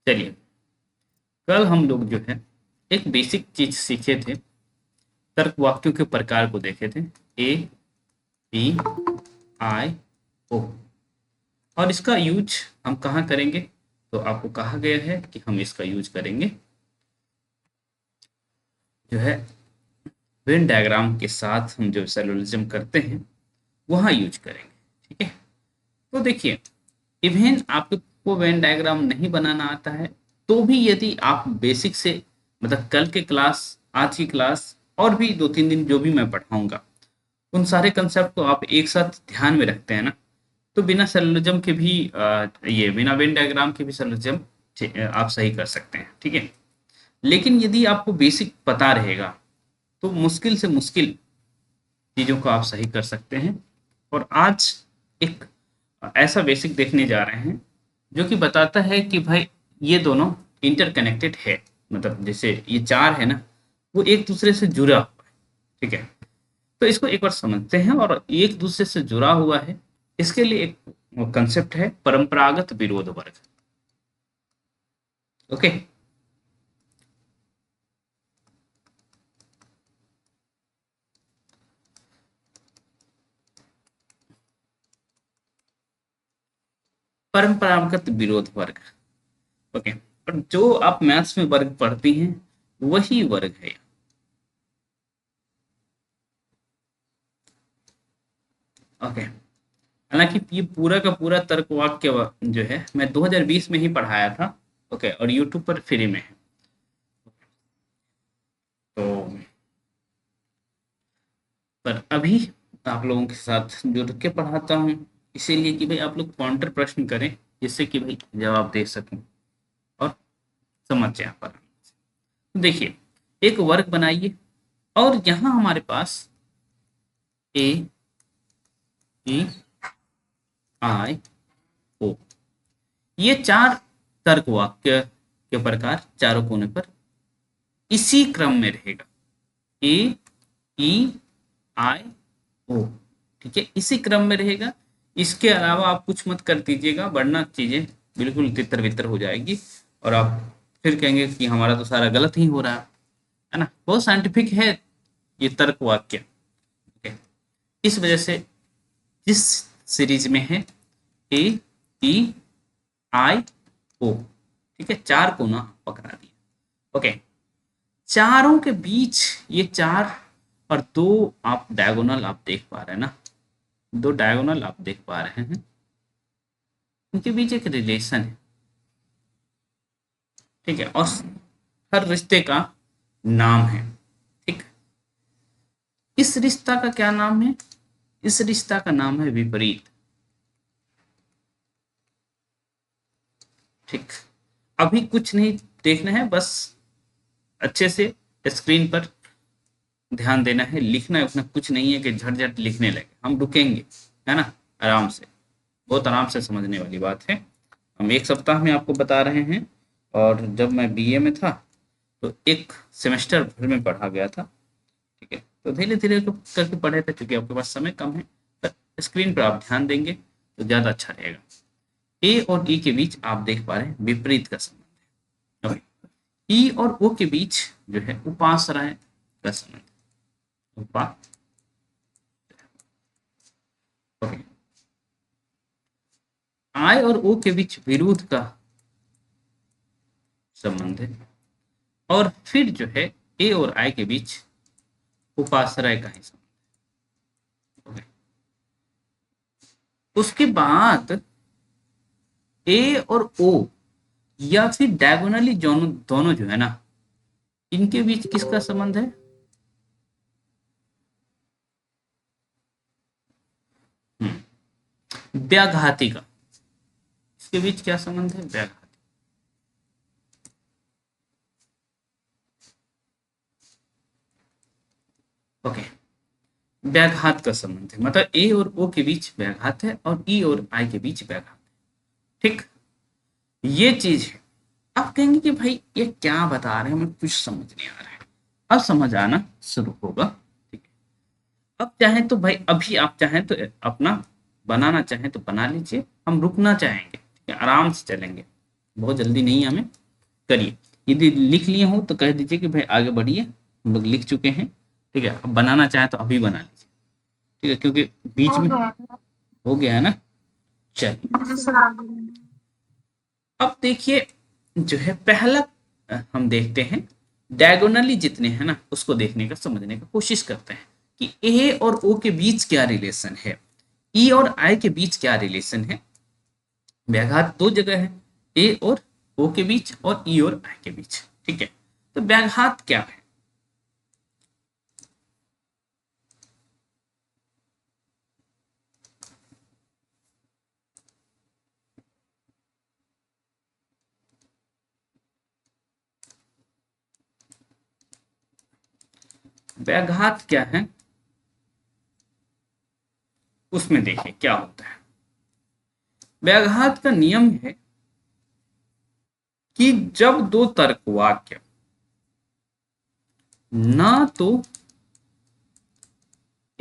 चलिए, कल हम लोग जो है एक बेसिक चीज सीखे थे। तर्क वाक्यों के प्रकार को देखे थे। ए, बी, आई, ओ। और इसका यूज हम कहाँ करेंगे? तो आपको कहा गया है कि हम इसका यूज करेंगे जो है वेन डायग्राम के साथ। हम जो सेलोलिज्म करते हैं वहाँ यूज करेंगे। ठीक है, तो देखिए, इवन आपको वेन डायग्राम नहीं बनाना आता है तो भी यदि आप बेसिक से, मतलब कल के क्लास, आज की क्लास और भी 2-3 दिन जो भी मैं पढ़ाऊंगा, उन सारे कंसेप्ट को आप एक साथ ध्यान में रखते हैं ना, तो बिना सेलोलिज्म के भी ये बिना वेन डायग्राम के भी सेलोलिज्म आप सही कर सकते हैं। ठीक है, लेकिन यदि आपको बेसिक पता रहेगा तो मुश्किल से मुश्किल चीज़ों को आप सही कर सकते हैं। और आज एक ऐसा बेसिक देखने जा रहे हैं जो कि बताता है कि भाई ये दोनों इंटरकनेक्टेड है। मतलब जैसे ये चार है ना, वो एक दूसरे से जुड़ा हुआ है। ठीक है, तो इसको एक बार समझते हैं। और एक दूसरे से जुड़ा हुआ है, इसके लिए एक कंसेप्ट है परंपरागत विरोध वर्ग। ओके, परंपरागत विरोध वर्ग। ओके, और जो आप मैथ्स में वर्ग पढ़ती हैं वही वर्ग है। ओके, हालांकि ये पूरा का पूरा तर्क वाक्य जो है मैं 2020 में ही पढ़ाया था। ओके, और यूट्यूब पर फ्री में है। तो पर अभी आप लोगों के साथ जुड़ के पढ़ाता हूँ, इसीलिए कि भाई आप लोग काउंटर प्रश्न करें, जिससे कि भाई जवाब दे सकूं और समझ जाए पर। देखिए, एक वर्ग बनाइए और यहाँ हमारे पास ए, ई, आई, ओ, ये चार तर्क वाक्य के प्रकार चारों कोने पर इसी क्रम में रहेगा। ए, ई, आई, ओ। ठीक है, इसी क्रम में रहेगा। इसके अलावा आप कुछ मत कर दीजिएगा, वरना चीजें बिल्कुल तितर बितर हो जाएगी और आप फिर कहेंगे कि हमारा तो सारा गलत ही हो रहा है ना। बहुत साइंटिफिक है ये तर्क वाक्य। ठीक है, इस वजह से जिस सीरीज में है ए, ई, आई, ओ, ठीक है, चार को ना पकड़ा दिया। ओके, चारों के बीच ये चार और दो आप डायगोनल आप देख पा रहे हैं ना, दो डायगोनल आप देख पा रहे हैं, उनके बीच एक रिलेशन है। ठीक है, और हर रिश्ते का नाम है। ठीक, इस रिश्ता का क्या नाम है? इस रिश्ता का नाम है विपरीत। ठीक, अभी कुछ नहीं देखना है, बस अच्छे से स्क्रीन पर ध्यान देना है। लिखना उतना कुछ नहीं है कि झट झट लिखने लगे, हम रुकेंगे, है ना, आराम से। बहुत आराम से समझने वाली बात है। हम एक सप्ताह में आपको बता रहे हैं, और जब मैं बीए में था तो एक सेमेस्टर भर में पढ़ा गया था। ठीक है, तो धीरे धीरे करके पढ़े थे, क्योंकि आपके पास समय कम है। पर स्क्रीन पर आप ध्यान देंगे तो ज़्यादा अच्छा रहेगा। ए और ई के बीच आप देख पा रहे हैं विपरीत का संबंध है। ई और ओ के बीच जो है उपासराय का संबंध है। उपा, ओके, आई और ओ के बीच विरोध का संबंध है। और फिर जो है ए और आई के बीच उपाश्रय का ही संबंध है। उसके बाद ए और ओ, या फिर डायगोनली दोनों दोनों जो है ना, इनके बीच किसका संबंध है? व्याघाती का। इसके बीच क्या संबंध है? व्याघाती। ओके, व्याघात का संबंध है, मतलब ए और ओ के बीच व्याघात है और ई और आई के बीच व्याघात है। ठीक, ये चीज है। आप कहेंगे कि भाई ये क्या बता रहे हैं, हमें कुछ समझ नहीं आ रहा है। अब समझ आना शुरू होगा। ठीक है, अब चाहें तो भाई, अभी आप चाहें तो अपना बनाना चाहें तो बना लीजिए, हम रुकना चाहेंगे, ठीक है, आराम से चलेंगे। बहुत जल्दी नहीं हमें करिए। यदि लिख लिए हो तो कह दीजिए कि भाई आगे बढ़िए, हम लोग लिख चुके हैं। ठीक है, अब बनाना चाहे तो अभी बना लीजिए। ठीक है, क्योंकि बीच में हो गया है ना। चलिए, अब देखिए जो है पहला हम देखते हैं डायगोनली जितने हैं ना उसको देखने का, समझने का कोशिश करते हैं कि ए और ओ के बीच क्या रिलेशन है, ई और आई के बीच क्या रिलेशन है। व्याघात दो जगह है, ए और ओ के बीच और ई और आई के बीच। ठीक है, तो व्याघात क्या है? व्याघात क्या है उसमें देखिए क्या होता है। व्याघात का नियम है कि जब दो तर्क वाक्य ना तो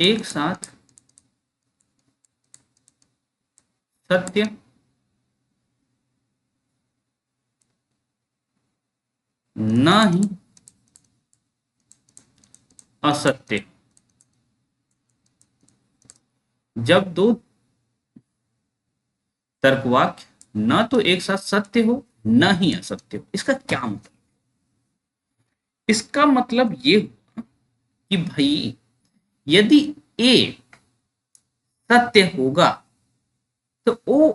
एक साथ सत्य ना ही असत्य, जब दो तर्कवाक्य न तो एक साथ सत्य हो न ही असत्य हो, इसका क्या मतलब? इसका मतलब ये हुआ कि भाई यदि ए सत्य होगा तो ओ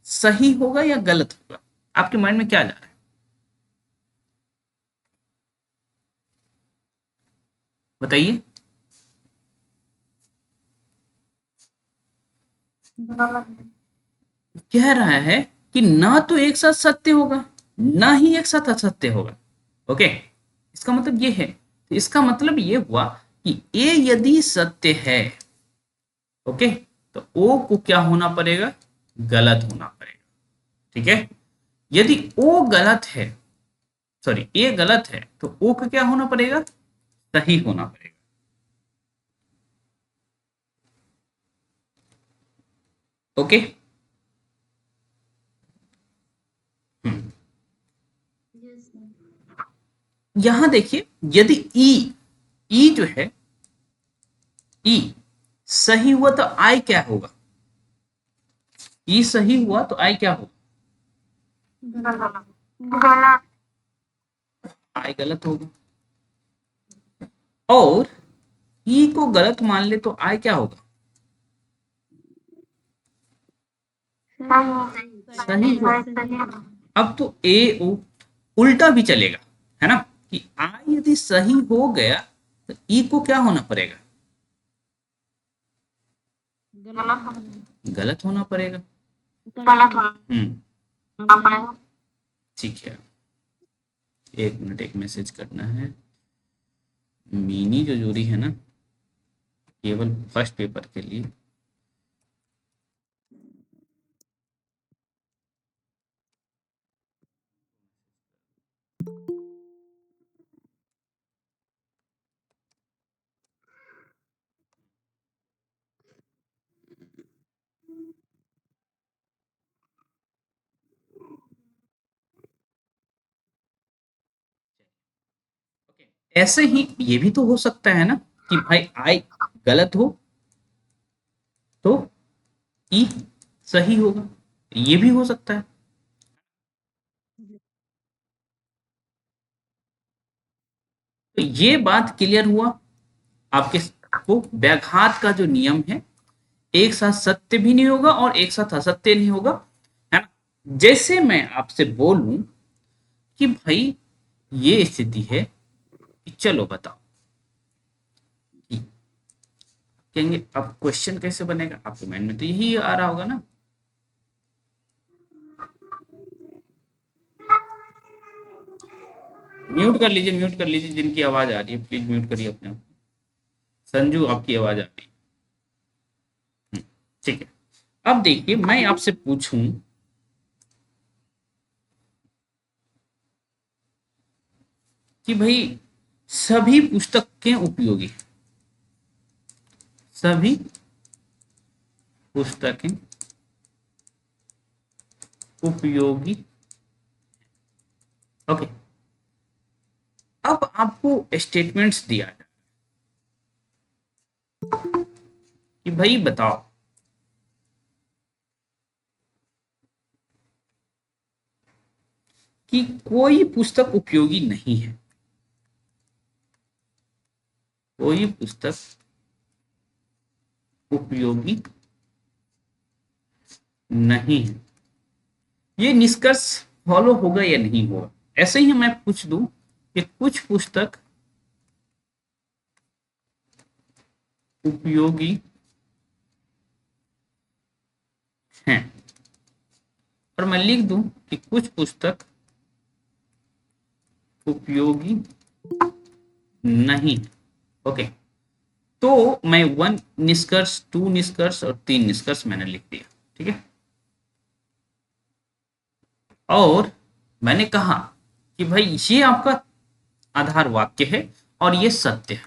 सही होगा या गलत होगा? आपके माइंड में क्या जा रहा है बताइए। कह रहा है कि ना तो एक साथ सत्य होगा ना ही एक साथ असत्य होगा। ओके, इसका मतलब ये है, तो इसका मतलब ये हुआ कि ए यदि सत्य है, ओके, तो ओ को क्या होना पड़ेगा? गलत होना पड़ेगा। ठीक है, यदि ओ गलत है, सॉरी ए गलत है, तो ओ का क्या होना पड़ेगा? सही होना पड़ेगा। ओके, यहां देखिए यदि ई जो है, ई सही हुआ तो आई क्या होगा? ई सही हुआ तो आई क्या होगा? आई गलत होगा। और ई को गलत मान ले तो आई क्या होगा? सही होगा। अब तो ए ओ उल्टा भी चलेगा, है ना, कि आई यदि सही हो गया तो ई को क्या होना पड़ेगा? गलत होना पड़ेगा। ठीक है, एक मिनट, एक मैसेज करना है। मीनी जो जोड़ी है ना, केवल फर्स्ट पेपर के लिए। ऐसे ही ये भी तो हो सकता है ना कि भाई आई गलत हो तो ई सही होगा, ये भी हो सकता है। तो ये बात क्लियर हुआ आपके को, व्याघात का जो नियम है, एक साथ सत्य भी नहीं होगा और एक साथ असत्य नहीं होगा, है ना। जैसे मैं आपसे बोलूं कि भाई ये स्थिति है कि चलो बताओ, कि कहेंगे अब क्वेश्चन कैसे बनेगा, आपके माइंड में तो यही आ रहा होगा ना। म्यूट कर लीजिए, म्यूट कर लीजिए, जिनकी आवाज आ रही है प्लीज म्यूट करिए अपने आप। संजू आपकी आवाज आ रही है। ठीक है, अब देखिए मैं आपसे पूछूं कि भाई सभी पुस्तकें उपयोगी, सभी पुस्तकें उपयोगी ओके, अब आपको स्टेटमेंट्स दिया जाए कि भाई बताओ कि कोई पुस्तक उपयोगी नहीं है, कोई पुस्तक उपयोगी नहीं है, ये निष्कर्ष फॉलो होगा या नहीं होगा? ऐसे ही मैं पूछ दूं कि कुछ पुस्तक उपयोगी हैं, और मैं लिख दूं कि कुछ पुस्तक उपयोगी नहीं। ओके, तो मैं 1 निष्कर्ष, 2 निष्कर्ष और 3 निष्कर्ष मैंने लिख दिया, ठीक है। और मैंने कहा कि भाई ये आपका आधार वाक्य है और ये सत्य है।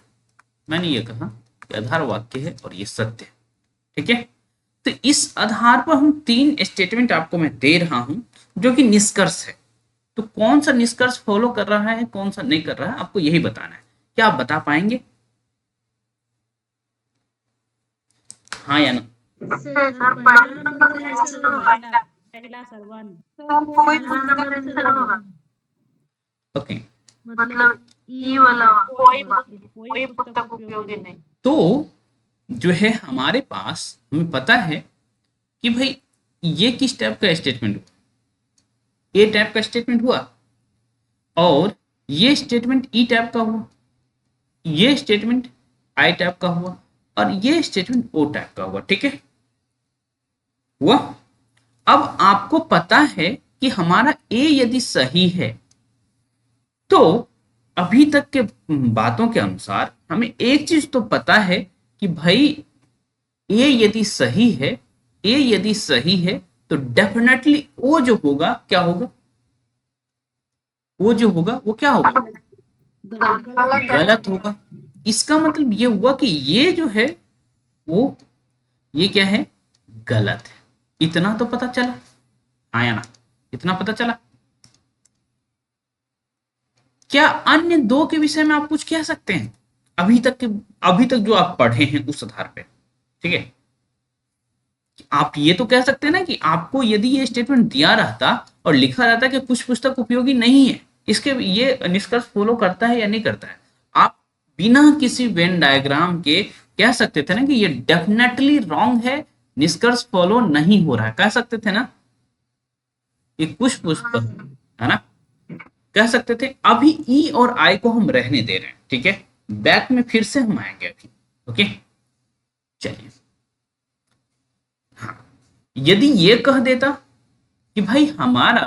मैंने ये कहा कि आधार वाक्य है और ये सत्य है, ठीक है। तो इस आधार पर हम 3 स्टेटमेंट आपको मैं दे रहा हूं जो कि निष्कर्ष है। तो कौन सा निष्कर्ष फॉलो कर रहा है, कौन सा नहीं कर रहा है, आपको यही बताना है। क्या आप बता पाएंगे? हाँ या ना? सर पहला सर 1 कोई पुस्तक आंसर होगा, ओके, मतलब ई वाला कोई पुस्तक उपयोगी नहीं। तो जो है हमारे पास हमें पता है कि भाई ये किस टाइप का स्टेटमेंट हुआ, ए टाइप का स्टेटमेंट हुआ, और ये स्टेटमेंट ई टाइप का हुआ, ये स्टेटमेंट आई टाइप का हुआ, और ये स्टेटमेंट ओ टाइप का हुआ, ठीक है हुआ। अब आपको पता है कि हमारा ए यदि सही है तो अभी तक के बातों के अनुसार हमें एक चीज तो पता है कि भाई ए यदि सही है, ए यदि सही है तो डेफिनेटली ओ जो होगा क्या होगा, वो जो होगा वो क्या होगा, गलत होगा। इसका मतलब ये हुआ कि ये जो है वो, ये क्या है, गलत है। इतना तो पता चला, आया ना, इतना पता चला। क्या अन्य 2 के विषय में आप कुछ कह सकते हैं अभी तक जो आप पढ़े हैं उस आधार पे, ठीक है। आप ये तो कह सकते हैं ना कि आपको यदि ये स्टेटमेंट दिया रहता और लिखा रहता कि कुछ पुस्तक उपयोगी नहीं है, इसके ये निष्कर्ष फॉलो करता है या नहीं करता है, आप बिना किसी वेन डायग्राम के कह सकते थे ना कि ये डेफिनेटली रॉन्ग है, निष्कर्ष फॉलो नहीं हो रहा है, कह सकते थे ना। ये कुछ पुस्तक है ना, कह सकते थे। अभी ई और आई को हम रहने दे रहे हैं, ठीक है, बैक में फिर से हम आएंगे अभी। ओके, चलिए, हाँ, यदि ये कह देता कि भाई हमारा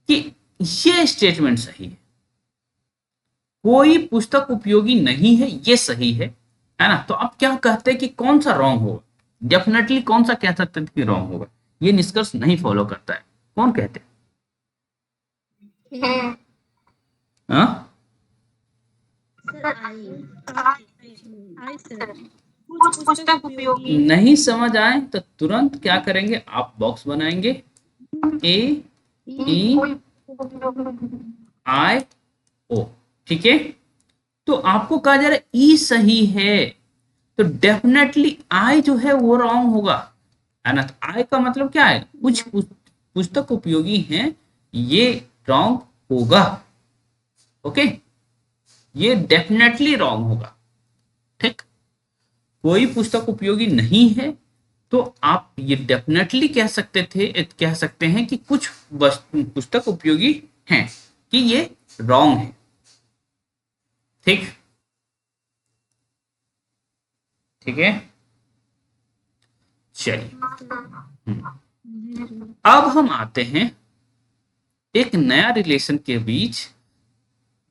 कि ये स्टेटमेंट सही है, कोई पुस्तक उपयोगी नहीं है, ये सही है ना, तो अब क्या कहते हैं कि कौन सा रॉन्ग होगा? डेफिनेटली कौन सा कह सकते थे कि रॉन्ग होगा, ये निष्कर्ष नहीं फॉलो करता है, कौन कहते हैं? हाँ, कुछ पुस्तक उपयोगी नहीं समझ आए तो तुरंत क्या करेंगे, आप बॉक्स बनाएंगे, ए ई आई ओ, ठीक है। तो आपको कहा जा रहा है ई सही है, तो डेफिनेटली आई जो है वो रॉन्ग होगा, है ना। तो आई का मतलब क्या है, कुछ पुस्तक उपयोगी हैं, ये रॉन्ग होगा। ओके, ये डेफिनेटली रॉन्ग होगा, ठीक। कोई पुस्तक उपयोगी नहीं है तो आप ये डेफिनेटली कह सकते हैं कि कुछ पुस्तक उपयोगी हैं, कि ये रॉन्ग है, ठीक, ठीक है। चलिए, अब हम आते हैं एक नया रिलेशन के बीच।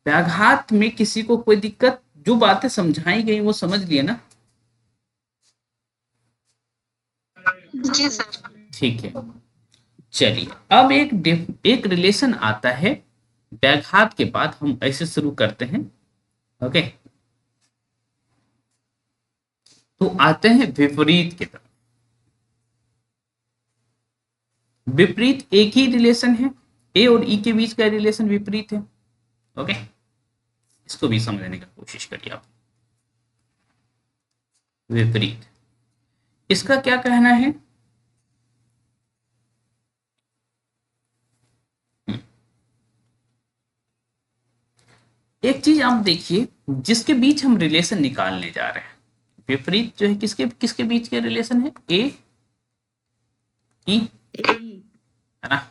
व्याघात में किसी को कोई दिक्कत, जो बातें समझाई गई वो समझ लिए ना? जी सर। ठीक है, चलिए, अब एक रिलेशन आता है व्याघात के बाद, हम ऐसे शुरू करते हैं। ओके, तो आते हैं विपरीत की तरफ। विपरीत एक ही रिलेशन है, ए और ई के बीच का रिलेशन विपरीत है। ओके, इसको भी समझने की कोशिश करिए आप। विपरीत, इसका क्या कहना है? एक चीज आप देखिए, जिसके बीच हम रिलेशन निकालने जा रहे हैं, विपरीत जो है किसके किसके बीच के रिलेशन है? ए ई, है ना।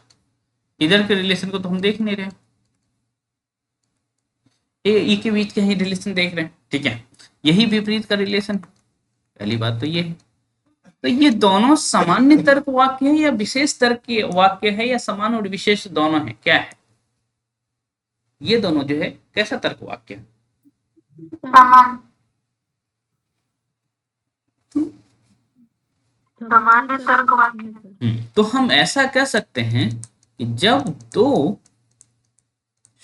इधर के रिलेशन को तो हम देख नहीं रहे, ए ई के बीच के ही रिलेशन देख रहे हैं, ठीक है। यही विपरीत का रिलेशन है। पहली बात तो ये है। तो ये दोनों सामान्य तर्क वाक्य है या विशेष तर्क के वाक्य है, या समान और विशेष दोनों है, क्या है? ये दोनों जो है कैसा तर्क वाक्य है? समान, सामान्य तर्क वाक्य। तो हम ऐसा कह सकते हैं कि जब दो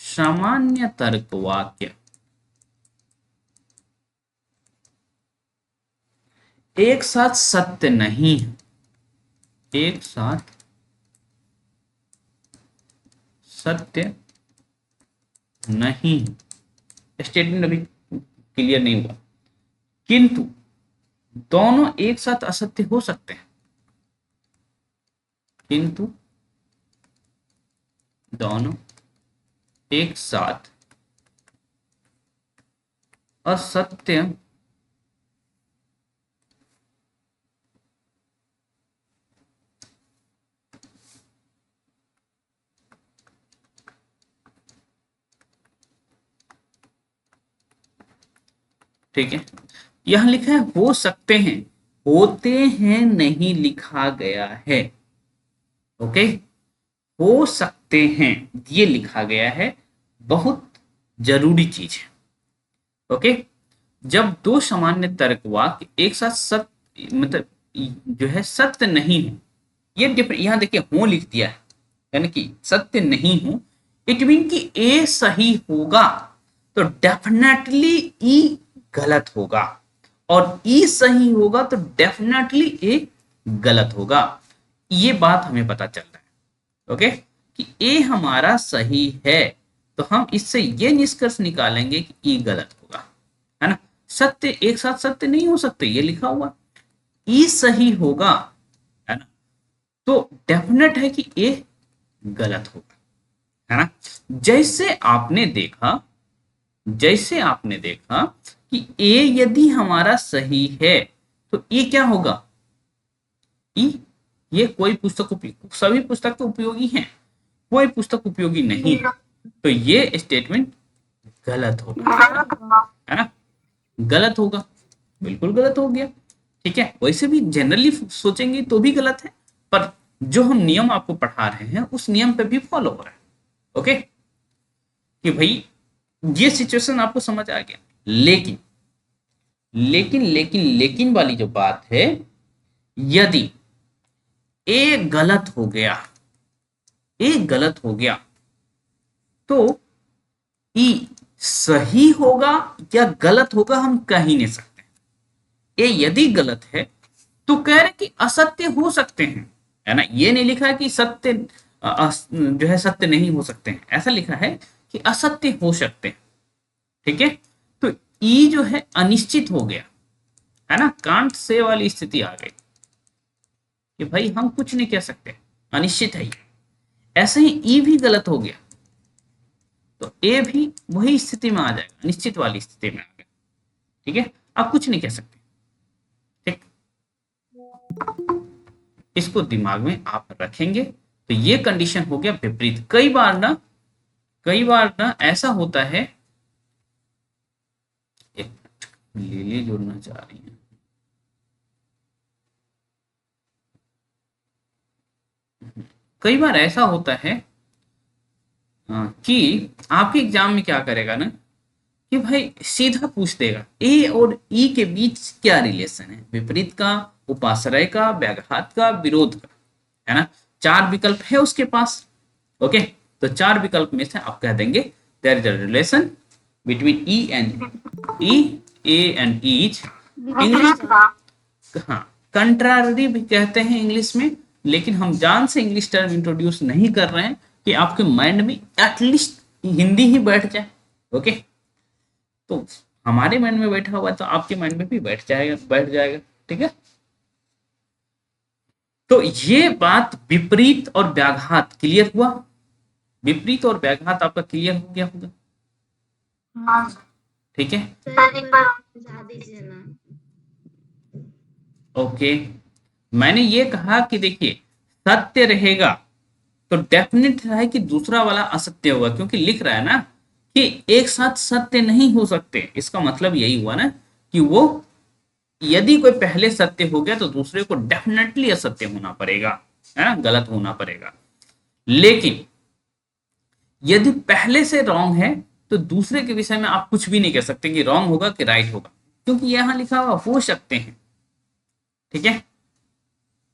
सामान्य तर्क वाक्य एक साथ सत्य नहीं है, एक साथ सत्य नहीं, स्टेटमेंट अभी क्लियर नहीं हुआ, किंतु दोनों एक साथ असत्य हो सकते हैं, किंतु दोनों एक साथ असत्य ठीक है। यहां लिखा है हो सकते हैं, होते हैं नहीं लिखा गया है। ओके, हो सकते हैं ये लिखा गया है, बहुत जरूरी चीज है। ओके, जब दो सामान्य तर्क वाक्य एक साथ सत्य मतलब जो है सत्य नहीं हो, ये डिफरेंट, यहां देखिए हो लिख दिया है, यानी कि सत्य नहीं हो, इट मीन कि ए सही होगा तो डेफिनेटली ई गलत होगा, और ई सही होगा तो डेफिनेटली ए गलत होगा। ये बात हमें पता चल रहा है। ओके, कि ए हमारा सही है तो हम इससे ये निष्कर्ष निकालेंगे कि ई गलत होगा, है ना। सत्य एक साथ सत्य नहीं हो सकते, ये लिखा हुआ, ई सही होगा, है ना, तो डेफिनेट है कि ए गलत होगा, है ना। जैसे आपने देखा कि ए यदि हमारा सही है तो ए क्या होगा? ई, ये कोई पुस्तक सभी पुस्तक तो उपयोगी हैं, कोई पुस्तक उपयोगी नहीं है, तो ये स्टेटमेंट गलत होगा, है ना, गलत होगा, बिल्कुल गलत हो गया। ठीक है, वैसे भी जनरली सोचेंगे तो भी गलत है, पर जो हम नियम आपको पढ़ा रहे हैं उस नियम पे भी फॉलो हो रहा है। ओके, कि भाई ये सिचुएशन आपको समझ आ गया, लेकिन लेकिन लेकिन लेकिन वाली जो बात है, यदि ए गलत हो गया, ए गलत हो गया तो ई सही होगा या गलत होगा हम कह ही नहीं सकते। ए यदि गलत है तो कह रहे कि असत्य हो सकते हैं, है ना, ये नहीं लिखा है कि सत्य जो है सत्य नहीं हो सकते हैं, ऐसा लिखा है कि असत्य हो सकते हैं। ठीक है, तो ई जो है अनिश्चित हो गया, है ना, कांट से वाली स्थिति आ गई कि भाई हम कुछ नहीं कह सकते, अनिश्चित है ये। ऐसे ही ई भी गलत हो गया तो ए भी वही स्थिति में आ जाएगा, अनिश्चित वाली स्थिति में आ गया। ठीक है, आप कुछ नहीं कह सकते। ठीक, इसको दिमाग में आप रखेंगे तो ये कंडीशन हो गया विपरीत। कई बार ना ऐसा होता है, एक लिली जोड़ना चाह रही है, कई बार ऐसा होता है कि आपके एग्जाम में क्या करेगा ना कि भाई सीधा पूछ देगा ए और ई के बीच क्या रिलेशन है, विपरीत का, उपाश्रय का, व्याघात का, विरोध का, है ना। 4 विकल्प है उसके पास। ओके, तो 4 विकल्प में से आप कह देंगे there is a relation between E and E, A and each. English, हाँ, कंट्रारी भी कहते हैं इंग्लिश में, लेकिन हम जान से इंग्लिश टर्म इंट्रोड्यूस नहीं कर रहे हैं कि आपके माइंड में एटलीस्ट हिंदी ही बैठ जाए। ओके, तो हमारे माइंड में बैठा हुआ है तो आपके माइंड में भी बैठ जाएगा। ठीक है, तो ये बात विपरीत और व्याघात क्लियर हुआ। विपरीत और व्याघात आपका क्लियर हो गया होगा। हाँ ठीक है, सर, एक बार समझा दीजिए ना। ओके, मैंने ये कहा कि देखिए सत्य रहेगा तो डेफिनेट है कि दूसरा वाला असत्य होगा, क्योंकि लिख रहा है ना कि एक साथ सत्य नहीं हो सकते। इसका मतलब यही हुआ ना कि वो यदि कोई पहले सत्य हो गया तो दूसरे को डेफिनेटली असत्य होना पड़ेगा, है ना, गलत होना पड़ेगा। लेकिन यदि पहले से रॉन्ग है तो दूसरे के विषय में आप कुछ भी नहीं कह सकते कि रॉन्ग होगा कि राइट होगा, क्योंकि यहां लिखा हुआ हो सकते हैं। ठीक है,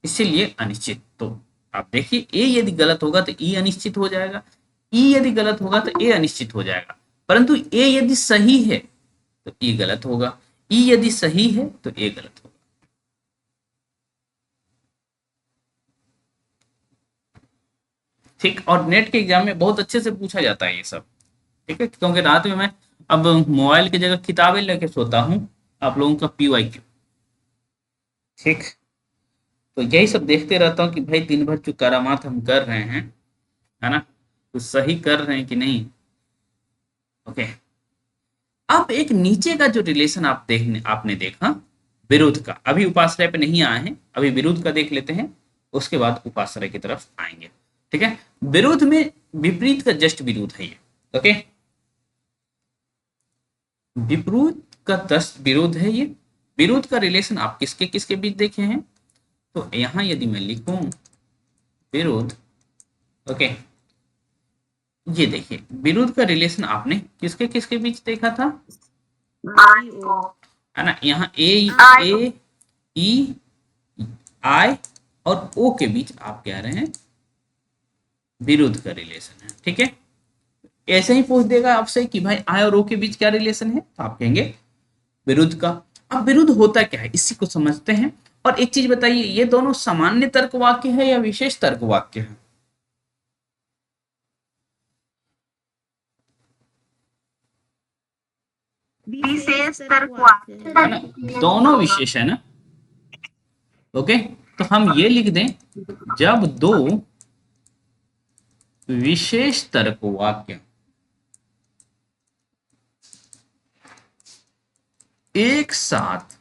इसीलिए अनिश्चित। तो आप देखिए ए यदि गलत होगा तो ई अनिश्चित हो जाएगा, ई यदि गलत होगा तो ए अनिश्चित हो जाएगा, परंतु ए यदि सही है तो ई गलत होगा, ई यदि सही है तो ए गलत होगा। ठीक, और नेट के एग्जाम में बहुत अच्छे से पूछा जाता है ये सब। ठीक है, क्योंकि रात में मैं अब मोबाइल की जगह किताबें लेके सोता हूँ आप लोगों का PYQ। ठीक, तो यही सब देखते रहता हूँ कि भाई दिन भर जो करामात हम कर रहे हैं, है ना, तो सही कर रहे हैं कि नहीं। ओके, अब एक नीचे का जो रिलेशन आपने देखा विरुद्ध का, अभी उपाश्रय पे नहीं आए हैं, अभी विरुद्ध का देख लेते हैं, उसके बाद उपाश्रय की तरफ आएंगे। ठीक है, विरुद्ध में विपरीत का जस्ट विरुद्ध है ये। ओके, विपरीत का जस्ट विरुद्ध है ये। विरुद्ध का रिलेशन आप किसके किसके बीच देखे हैं, तो यहां यदि मैं लिखूं विरुद्ध, ओके, ये देखिए विरुद्ध का रिलेशन आपने किसके किसके बीच देखा था, आई ओ, है ना, यहाँ ए आई ओ, ए ई आई और ओ के बीच आप कह रहे हैं विरुद्ध का रिलेशन है। ठीक है, ऐसे ही पूछ देगा आपसे कि भाई आई और ओ के बीच क्या रिलेशन है, तो आप कहेंगे विरुद्ध का। अब विरुद्ध होता क्या है इसी को समझते हैं। और एक चीज बताइए, ये दोनों सामान्य तर्क वाक्य है या विशेष तर्क वाक्य है? विशेष तर्क वाक्य है ना, दोनों विशेष है ना। ओके, तो हम ये लिख दें, जब दो विशेष तर्क वाक्य एक साथ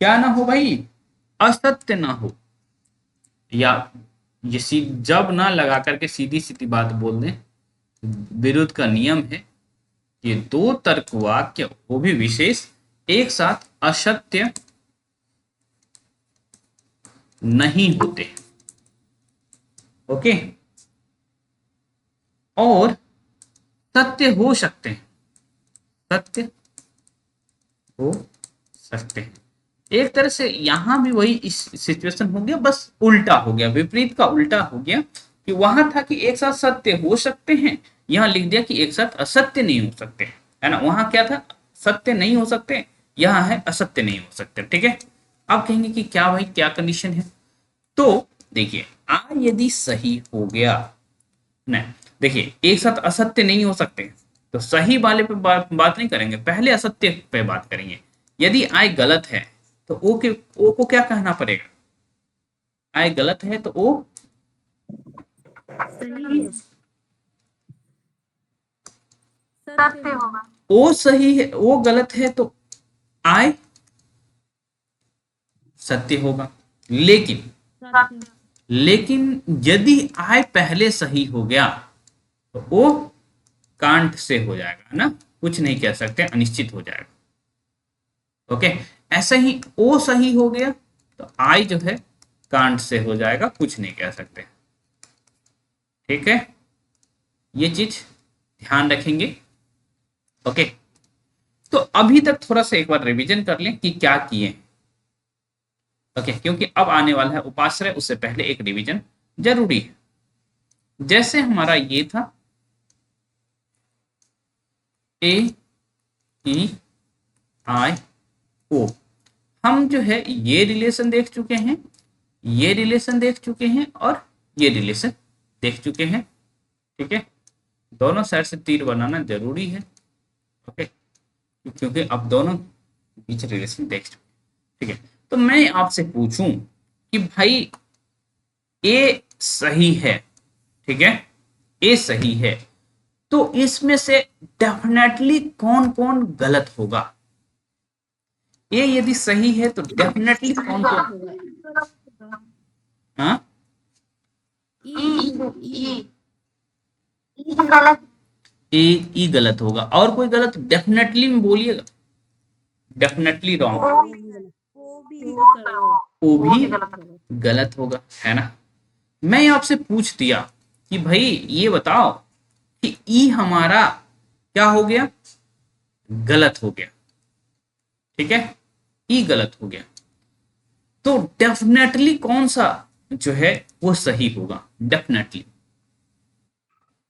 क्या ना हो भाई, असत्य ना हो, या ये जब ना लगा करके सीधी सीधी बात बोल दें, विरुद्ध का नियम है ये दो तर्क वाक्य वो भी विशेष एक साथ असत्य नहीं होते। ओके, और सत्य हो सकते हैं, सत्य हो सकते हैं। एक तरह से यहां भी वही इस सिचुएशन हो गया, बस उल्टा हो गया, विपरीत का उल्टा हो गया कि वहां था कि एक साथ सत्य हो सकते हैं, यहां लिख दिया कि एक साथ असत्य नहीं हो सकते, है ना। वहां क्या था, सत्य नहीं हो सकते, यहां है असत्य नहीं हो सकते। ठीक है, आप कहेंगे कि क्या भाई क्या कंडीशन है, तो देखिए आ यदि सही हो गया, नहीं देखिए एक साथ असत्य नहीं हो सकते, तो सही वाले पे बात नहीं करेंगे, पहले असत्य पे बात करेंगे। यदि आई गलत है तो ओ को क्या कहना पड़ेगा, आई गलत है तो ओ सही है, सत्य होगा। ओ सही है, ओ गलत है तो आई सत्य होगा। लेकिन सत्य, लेकिन यदि आई पहले सही हो गया तो ओ कांट से हो जाएगा ना, कुछ नहीं कह सकते, अनिश्चित हो जाएगा। ओके, ऐसे ही ओ सही हो गया तो आई जो है कांट से हो जाएगा, कुछ नहीं कह सकते। ठीक है, ये चीज ध्यान रखेंगे। ओके, तो अभी तक थोड़ा सा एक बार रिवीजन कर लें कि क्या किए। ओके, क्योंकि अब आने वाला है उपाश्रय, उससे पहले एक रिवीजन जरूरी है। जैसे हमारा ये था ए ई आई ओ, हम जो है ये रिलेशन देख चुके हैं, ये रिलेशन देख चुके हैं और ये रिलेशन देख चुके हैं। ठीक है, दोनों साइड से तीर बनाना जरूरी है। ओके, क्योंकि अब दोनों बीच रिलेशन देख चुके। ठीक है, तो मैं आपसे पूछूं कि भाई ए सही है, ठीक है, ए सही है, तो इसमें से डेफिनेटली कौन कौन गलत होगा? ए यदि सही है तो डेफिनेटली कौन कौन? हाँ, ई ई ई गलत। ए ई गलत होगा, और कोई गलत डेफिनेटली में बोलिएगा। Definitely wrong. वो भी गलत होगा, है ना। मैं आपसे पूछ दिया कि भाई ये बताओ कि ई हमारा क्या हो गया? गलत हो गया। ठीक है, ई गलत हो गया, तो डेफिनेटली कौन सा जो है वो सही होगा? डेफिनेटली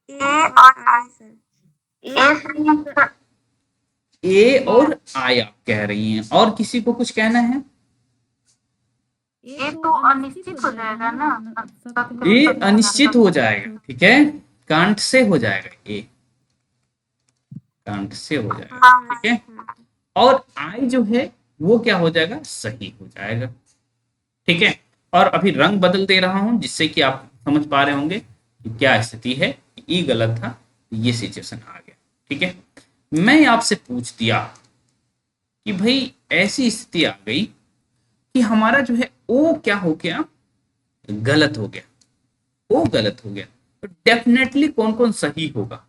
ए और आई सर। ए सही। ए और आई आप कह रही हैं, और किसी को कुछ कहना है? ये तो अनिश्चित हो जाएगा ना। ए अनिश्चित हो जाएगा, ठीक है, कांट से हो जाएगा, ए कांट से हो जाएगा। ठीक है, और आई जो है वो क्या हो जाएगा? सही हो जाएगा। ठीक है, और अभी रंग बदल दे रहा हूं जिससे कि आप समझ पा रहे होंगे कि क्या स्थिति है। ई गलत था, ये सिचुएशन आ गया। ठीक है, मैं आपसे पूछ दिया कि भाई ऐसी स्थिति आ गई कि हमारा जो है ओ क्या हो गया? गलत हो गया, ओ गलत हो गया, तो डेफिनेटली कौन कौन सही होगा?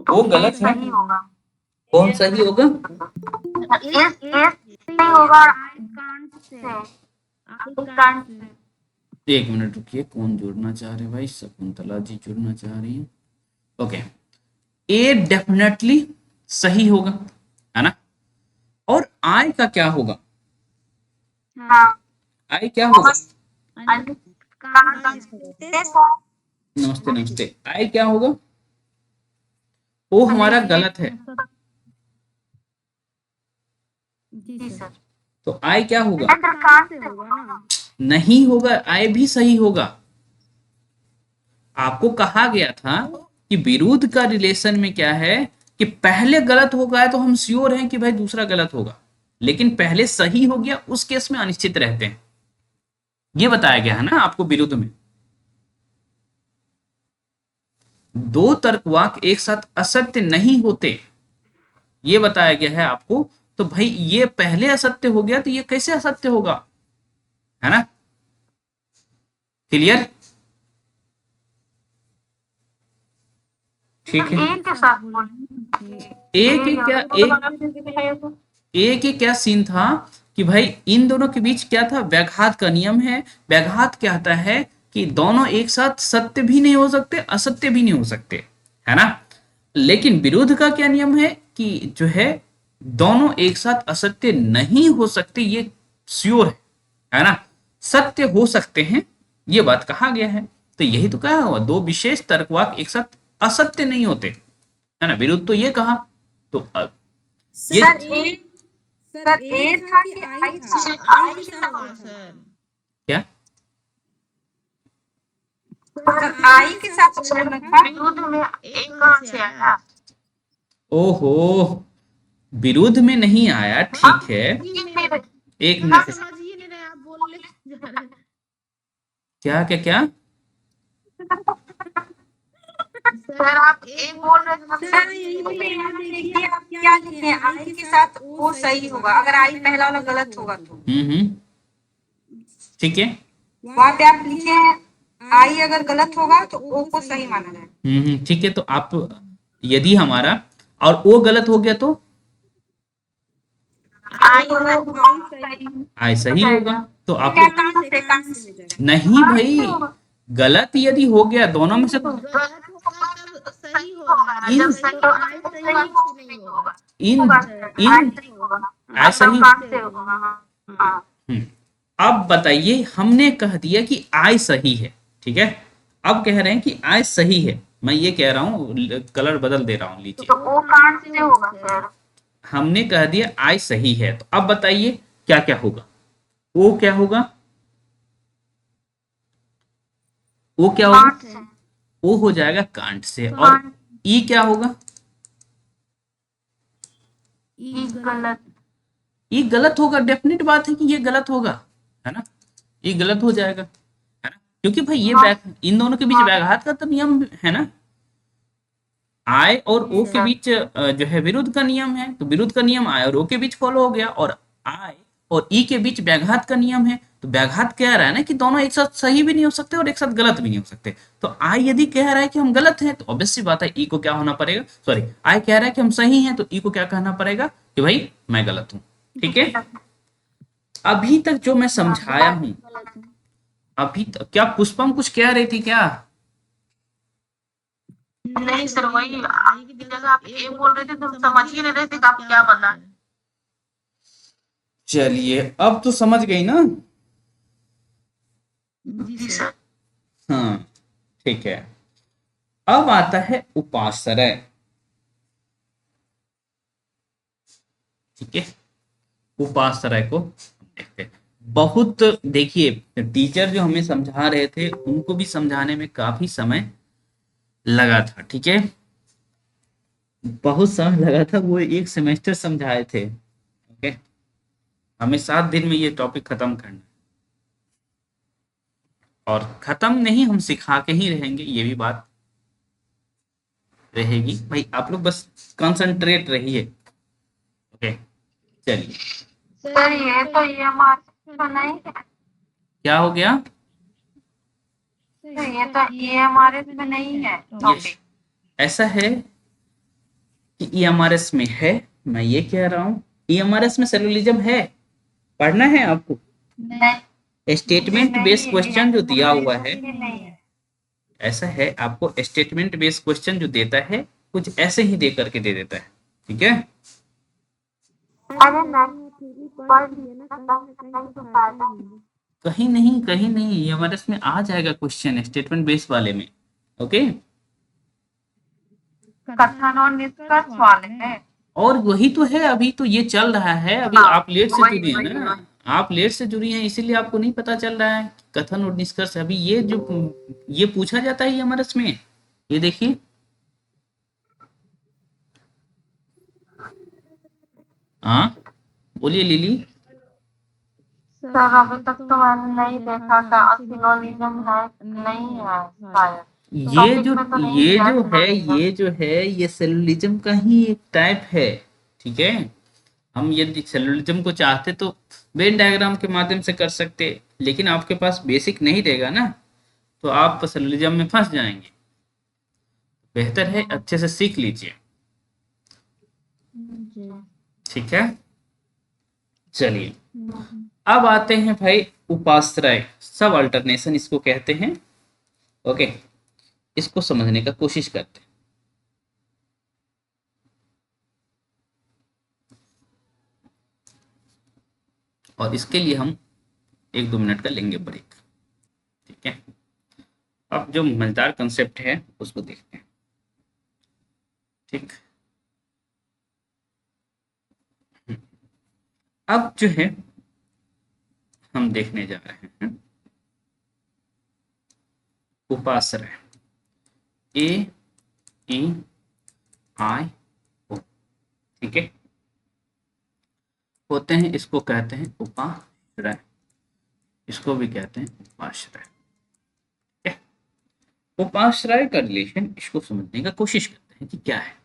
ओ गलत है, सही होगा। कौन सही होगा? ए सही होगा। Can't say. एक मिनट रुकिए, कौन जुड़ना चाह रहे हैं भाई? शकुंतला जी जुड़ना चाह रही हैं। ओके, ए डेफिनेटली सही होगा, है ना। और आई का क्या होगा? हाँ। आई क्या होगा? Can't say. नमस्ते नमस्ते, आई क्या होगा? ओ हमारा गलत है, जी सर। तो आई क्या होगा? कांट से होगा ना। नहीं होगा, आई भी सही होगा। आपको कहा गया था कि विरुद्ध का रिलेशन में क्या है कि पहले गलत हो गया तो हम श्योर हैं कि भाई दूसरा गलत होगा, लेकिन पहले सही हो गया उस केस में अनिश्चित रहते हैं। ये बताया गया है ना आपको विरुद्ध में। दो तर्कवाक एक साथ असत्य नहीं होते, ये बताया गया है आपको। तो भाई ये पहले असत्य हो गया तो ये कैसे असत्य होगा? है ना, क्लियर? ठीक है, एक के साथ बोलें। एक ही क्या, एक ही क्या सीन था कि भाई इन दोनों के बीच क्या था? व्याघात का नियम है। व्याघात कहता है कि दोनों एक साथ सत्य भी नहीं हो सकते, असत्य भी नहीं हो सकते, है ना। लेकिन विरोध का क्या नियम है कि जो है दोनों एक साथ असत्य नहीं हो सकते, ये श्योर है ना। सत्य हो सकते हैं, ये बात कहा गया है। तो यही तो कहा हुआ, दो विशेष तर्कवाक एक साथ असत्य नहीं होते, है ना। विरुद्ध तो ये कहा। तो अब ये सर ए था कि आई था। आई के साथ होगा सर। क्या? सर आई के साथ बोलना था। विरुद्ध में एक कहाँ से आया? ओहो, विरुद्ध में नहीं आया, ठीक है। एक मिनट, समझिए नहीं रहे आप बोल ले। क्या क्या क्या? सर आप ए बोल रहे थे। सर यही पे यहाँ देखिए आप क्या लिखे हैं। आई के साथ वो सही होगा अगर आई पहला वाला गलत होगा तो। ठीक है, वहाँ पे आप लिखे हैं आई अगर गलत होगा तो ओ को सही माना जाए। ठीक है। तो आप यदि हमारा और ओ गलत हो गया तो आई सही होगा। तो आप नहीं भाई, गलत यदि हो गया दोनों में से तो सही होगा। इन इन आई सही। अब बताइए, हमने कह दिया कि आई सही है, ठीक है। अब कह रहे हैं कि आई सही है, मैं ये कह रहा हूँ, कलर बदल दे रहा हूँ, लीजिए। तो ओ कहाँ से होगा सर? हमने कह दिया आई सही है, तो अब बताइए क्या क्या होगा। ओ क्या होगा? ओ क्या होगा? Can't say. ओ हो जाएगा कांट से। और कांट। ई क्या होगा? ई गलत। ये गलत होगा, डेफिनेट बात है कि ये गलत होगा, है ना। ये गलत हो जाएगा, है ना, क्योंकि भाई ये हाँ। इन दोनों के बीच हाँ व्याघात का तो नियम है ना। आई और जी ओ के सर। बीच जो है विरुद्ध का नियम है, तो विरुद्ध का नियम आई और ओ के बीच फॉलो हो गया, और आई और ई के बीच व्याघात का नियम है। तो व्याघात कह रहा है ना कि दोनों एक साथ सही भी नहीं हो सकते और एक साथ गलत भी नहीं हो सकते। तो आई यदि कह रहा है कि हम गलत हैं, तो ऑब्वियस सी बात है ई को क्या होना पड़ेगा, सॉरी, आई कह रहा है कि हम सही हैं, तो ई को क्या कहना पड़ेगा कि भाई मैं गलत हूँ। ठीक है। अभी तक जो मैं समझाया हूँ, गलत हूँ। अभी तक क्या पुष्पम कुछ कह रही थी क्या? नहीं सर, वही आई की जगह आप ए बोल रहे थे तो हम समझ ही नहीं रहे थे कि आप क्या बता रहे चलिए अब तो समझ गई ना। हैं। जी सर। हाँ, ठीक है। अब आता है उपाश्रय। ठीक है, उपाश्रय को हम देखते हैं। बहुत, देखिए, टीचर जो हमें समझा रहे थे उनको भी समझाने में काफी समय लगा था। ठीक है, बहुत समय लगा था, वो एक सेमेस्टर समझाए थे। ओके, हमें 7 दिन में ये टॉपिक खत्म करना है। और खत्म नहीं, हम सिखा के ही रहेंगे, ये भी बात रहेगी भाई। आप लोग बस कंसंट्रेट रहिए। ओके, चलिए। सर ये तो ये हमारे तो नहीं है। क्या हो गया? तो ये तो ये हमारे में नहीं है यस, टॉपिक। ऐसा है कि ईएमआरएस में है, मैं ये कह रहा हूँ। ईएमआरएस में सेलुलिज्म है, पढ़ना है आपको। नहीं। जी स्टेटमेंट बेस्ड नहीं, क्वेश्चन जो दिया हुआ है, ये नहीं है। ऐसा है, आपको स्टेटमेंट बेस्ड क्वेश्चन जो देता है कुछ ऐसे ही दे करके दे देता है। ठीक है, अरे नहीं, पढ़ लिए ना, कहीं ना कहीं तो फायदा ही है। कहीं नहीं, ईएमआरएस में आ जाएगा क्वेश्चन स्टेटमेंट बेस्ड वाले में। ओके, कथन और निष्कर्ष वाले में। और वही तो है, अभी तो ये चल रहा है। अभी हाँ, आप लेट से वही जुड़ी है वही ना, वही। आप लेट से जुड़ी हैं, इसीलिए आपको नहीं पता चल रहा है कथन और निष्कर्ष। अभी ये जो ये पूछा जाता है हमारे इसमें, ये देखिए। हाँ, बोलिए लिली। सर अभी तक तो मैंने नहीं देखा था, सिनोनिज्म है नहीं है शायद। ये टॉपिक जो में तो नहीं ये दिया जो है सिनोनिज्म। ये जो है ये सेलुलिज्म का ही एक टाइप है। ठीक है, हम यदि सेलुलिज्म को चाहते तो वेन डायग्राम के माध्यम से कर सकते, लेकिन आपके पास बेसिक नहीं रहेगा ना, तो आप सेलुलिज्म में फंस जाएंगे। बेहतर है अच्छे से सीख लीजिए। जी। ठीक है, चलिए। अब आते हैं भाई उपाश्रय, सब अल्टरनेशन इसको कहते हैं। ओके, इसको समझने का कोशिश करते हैं। और इसके लिए हम 1-2 मिनट का लेंगे ब्रेक। ठीक है, अब जो मजेदार कंसेप्ट है उसको देखते हैं। ठीक, अब जो है हम देखने जा रहे हैं उपाश्रय, ए ई आई ओ। ठीक है, होते हैं, इसको कहते हैं उपाश्रय, इसको भी कहते हैं उपाश्रय। ठीक है, उपाश्रय का रिलेशन, इसको समझने का कोशिश करते हैं कि क्या है।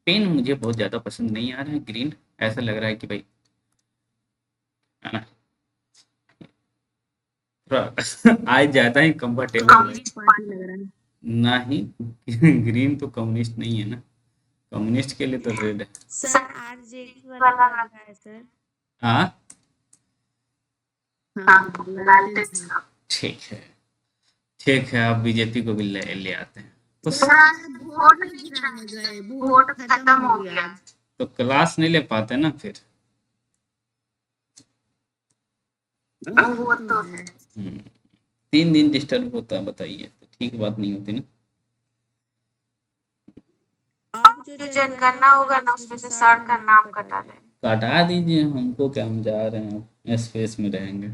पेन मुझे बहुत ज्यादा पसंद नहीं आ रहा है, ग्रीन, ऐसा लग रहा है कि भाई, है ना, थोड़ा आज ज्यादा ही कंफर्टेबल है। कम्युनिस्ट पार्टी लग रहा है। नहीं, ग्रीन तो कम्युनिस्ट नहीं है ना, कम्युनिस्ट के लिए तो रेड है। सर आरजेडी वाला लगा है सर। हाँ, हाँ लालटेन साहब। ठीक है, ठीक है, अब बीजेपी को भी ले आते हैं तो वोट नहीं गिराने गए, वोट खत्म हो गया। तो क्लास नहीं ले पाते ना फिर। वो तो है। 3 दिन डिस्टर्ब होता है, बताइए, तो ठीक बात नहीं होती ना। जो जनगणना होगा ना उसमें से सर का नाम कटा दें। कटा दीजिए, हमको क्या, हम जा रहे हैं स्पेस में रहेंगे।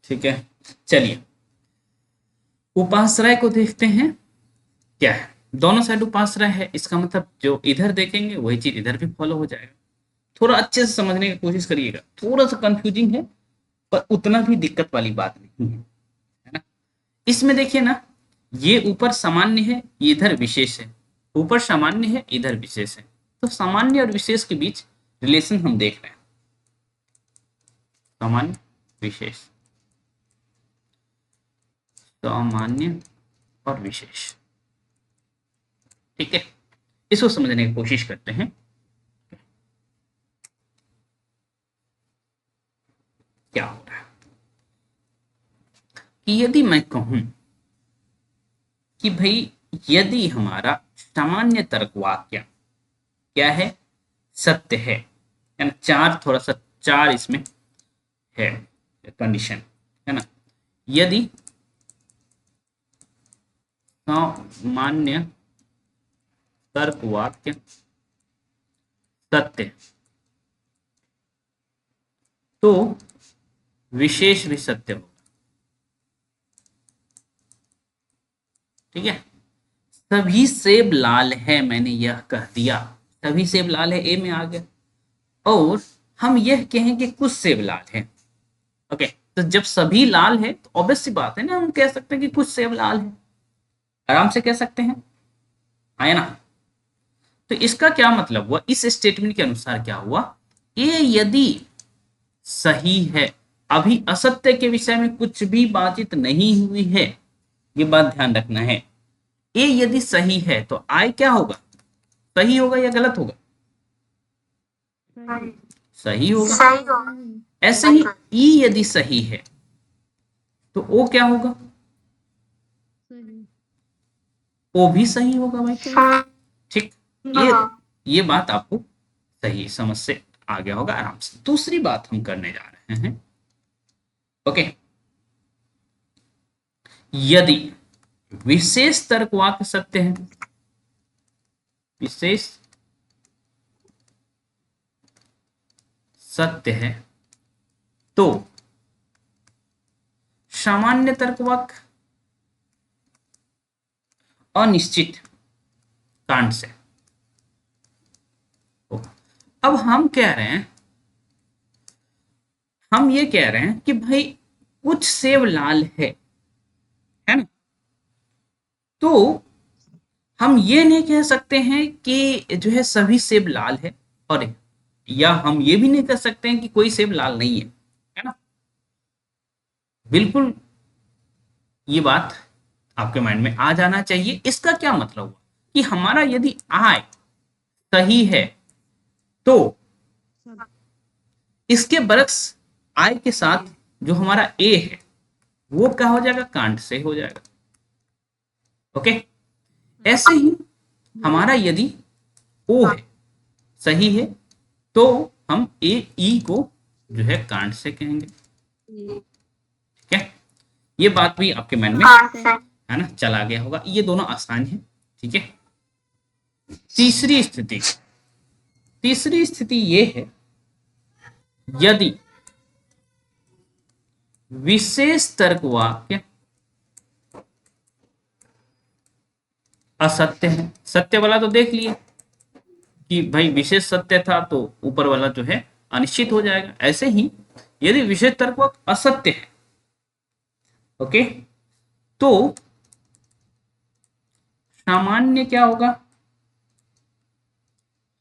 ठीक है, चलिए उपाश्रय को देखते हैं क्या है। दोनों साइड उपाश्रय है, इसका मतलब जो इधर देखेंगे वही चीज इधर भी फॉलो हो जाएगा। थोड़ा अच्छे से समझने की कोशिश करिएगा, थोड़ा सा कंफ्यूजिंग है पर उतना भी दिक्कत वाली बात नहीं है, है ना। इसमें देखिए ना, ये ऊपर सामान्य है, ये इधर विशेष है। ऊपर सामान्य है, इधर विशेष है, तो सामान्य और विशेष के बीच रिलेशन हम देख रहे हैं। सामान्य विशेष, सामान्य और विशेष। ठीक है, इसको समझने की कोशिश करते हैं। क्या हो रहा है कि यदि मैं कहूं कि भाई यदि हमारा सामान्य तर्क वाक्य क्या है, सत्य है, यानी चार, थोड़ा सा चार इसमें है कंडीशन, है ना। यदि सामान्य तर्क वाक्य सत्य तो विशेष भी सत्य होगा। ठीक है, सभी सेब लाल है, मैंने यह कह दिया, सभी सेब लाल है, ए में आ गया। और हम यह कहें कि कुछ सेब लाल है। ओके, तो जब सभी लाल है तो ऑब्वियस सी बात है ना, हम कह सकते हैं कि कुछ सेब लाल है, आराम से कह सकते हैं, आया ना। तो इसका क्या मतलब हुआ, इस स्टेटमेंट के अनुसार क्या हुआ, ये यदि सही है, अभी असत्य के विषय में कुछ भी बातचीत नहीं हुई है, ये बात ध्यान रखना है। ए यदि सही है तो आई क्या होगा, सही होगा या गलत होगा, सही होगा। सही होगा। ऐसे ही ई यदि सही है तो ओ क्या होगा, ओ भी सही होगा भाई। ठीक, ये बात आपको सही समझ से आ गया होगा आराम से। दूसरी बात हम करने जा रहे हैं। ओके, यदि विशेष तर्क वाक्य सत्य है, विशेष सत्य है तो सामान्य तर्क वाक्य अनिश्चित कांड से। अब हम कह रहे हैं, हम ये कह रहे हैं कि भाई कुछ सेब लाल है ना, तो हम ये नहीं कह सकते हैं कि जो है सभी सेब लाल है, और या हम ये भी नहीं कह सकते हैं कि कोई सेब लाल नहीं है ना। बिल्कुल ये बात आपके माइंड में आ जाना चाहिए। इसका क्या मतलब हुआ कि हमारा यदि आय सही है तो इसके बरक्स आय के साथ जो हमारा ए है वो क्या हो जाएगा, कांट से हो जाएगा। ओके, ऐसे ही हमारा यदि ओ है, सही है, तो हम ए ई को जो है कांट से कहेंगे। ठीक है, ये बात भी आपके मन में है ना, चला गया होगा। ये दोनों आसान है। ठीक है, तीसरी स्थिति, तीसरी स्थिति ये है यदि विशेष तर्क वाक्य असत्य है। सत्य वाला तो देख लिए कि भाई विशेष सत्य था तो ऊपर वाला जो है अनिश्चित हो जाएगा। ऐसे ही यदि विशेष तर्क वाक्य असत्य है, ओके, तो सामान्य क्या होगा,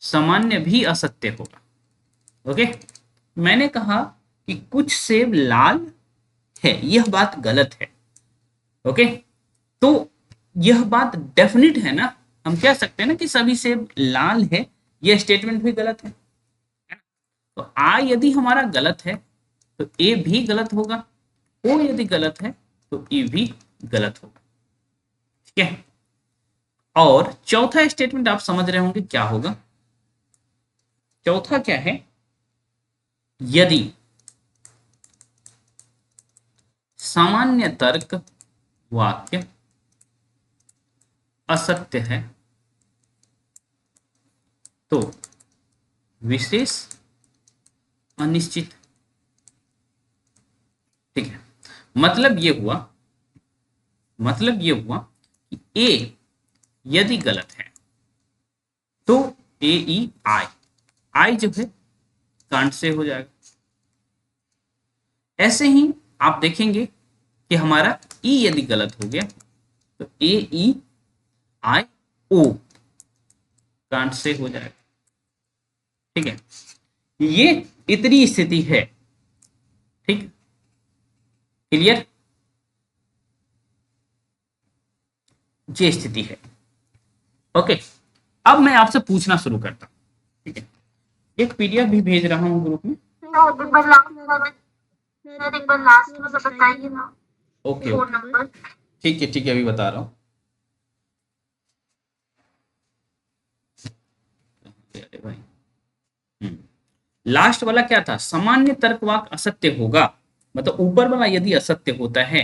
सामान्य भी असत्य होगा। ओके, मैंने कहा कि कुछ सेब लाल है, यह बात गलत है। ओके, तो यह बात डेफिनिट है ना, हम कह सकते हैं ना कि सभी सेब लाल है, यह स्टेटमेंट भी गलत है। तो आ यदि हमारा गलत है तो ए भी गलत होगा, ओ यदि गलत है तो ई भी गलत होगा। ठीक है, और चौथा स्टेटमेंट आप समझ रहे होंगे क्या होगा। चौथा क्या है, यदि सामान्य तर्क वाक्य असत्य है तो विशेष अनिश्चित। ठीक है, मतलब ये हुआ कि ए यदि गलत है तो ए ई आई, आई जो है कांट से हो जाएगा। ऐसे ही आप देखेंगे कि हमारा ई यदि गलत हो गया तो ए ई आई ओ कांट से हो जाएगा। ठीक है, ये इतनी स्थिति है। ठीक, क्लियर, ये स्थिति है। ओके, अब मैं आपसे पूछना शुरू करता हूं। ठीक है, एक पीडीएफ भी भेज रहा हूं ग्रुप में। एक बार लास्ट में बताइए ना। Okay phone okay, number. ठीक है, अभी बता रहा हूँ। अरे भाई, लास्ट वाला क्या था? सामान्य तर्कवाक असत्य होगा, मतलब ऊपर वाला यदि असत्य होता है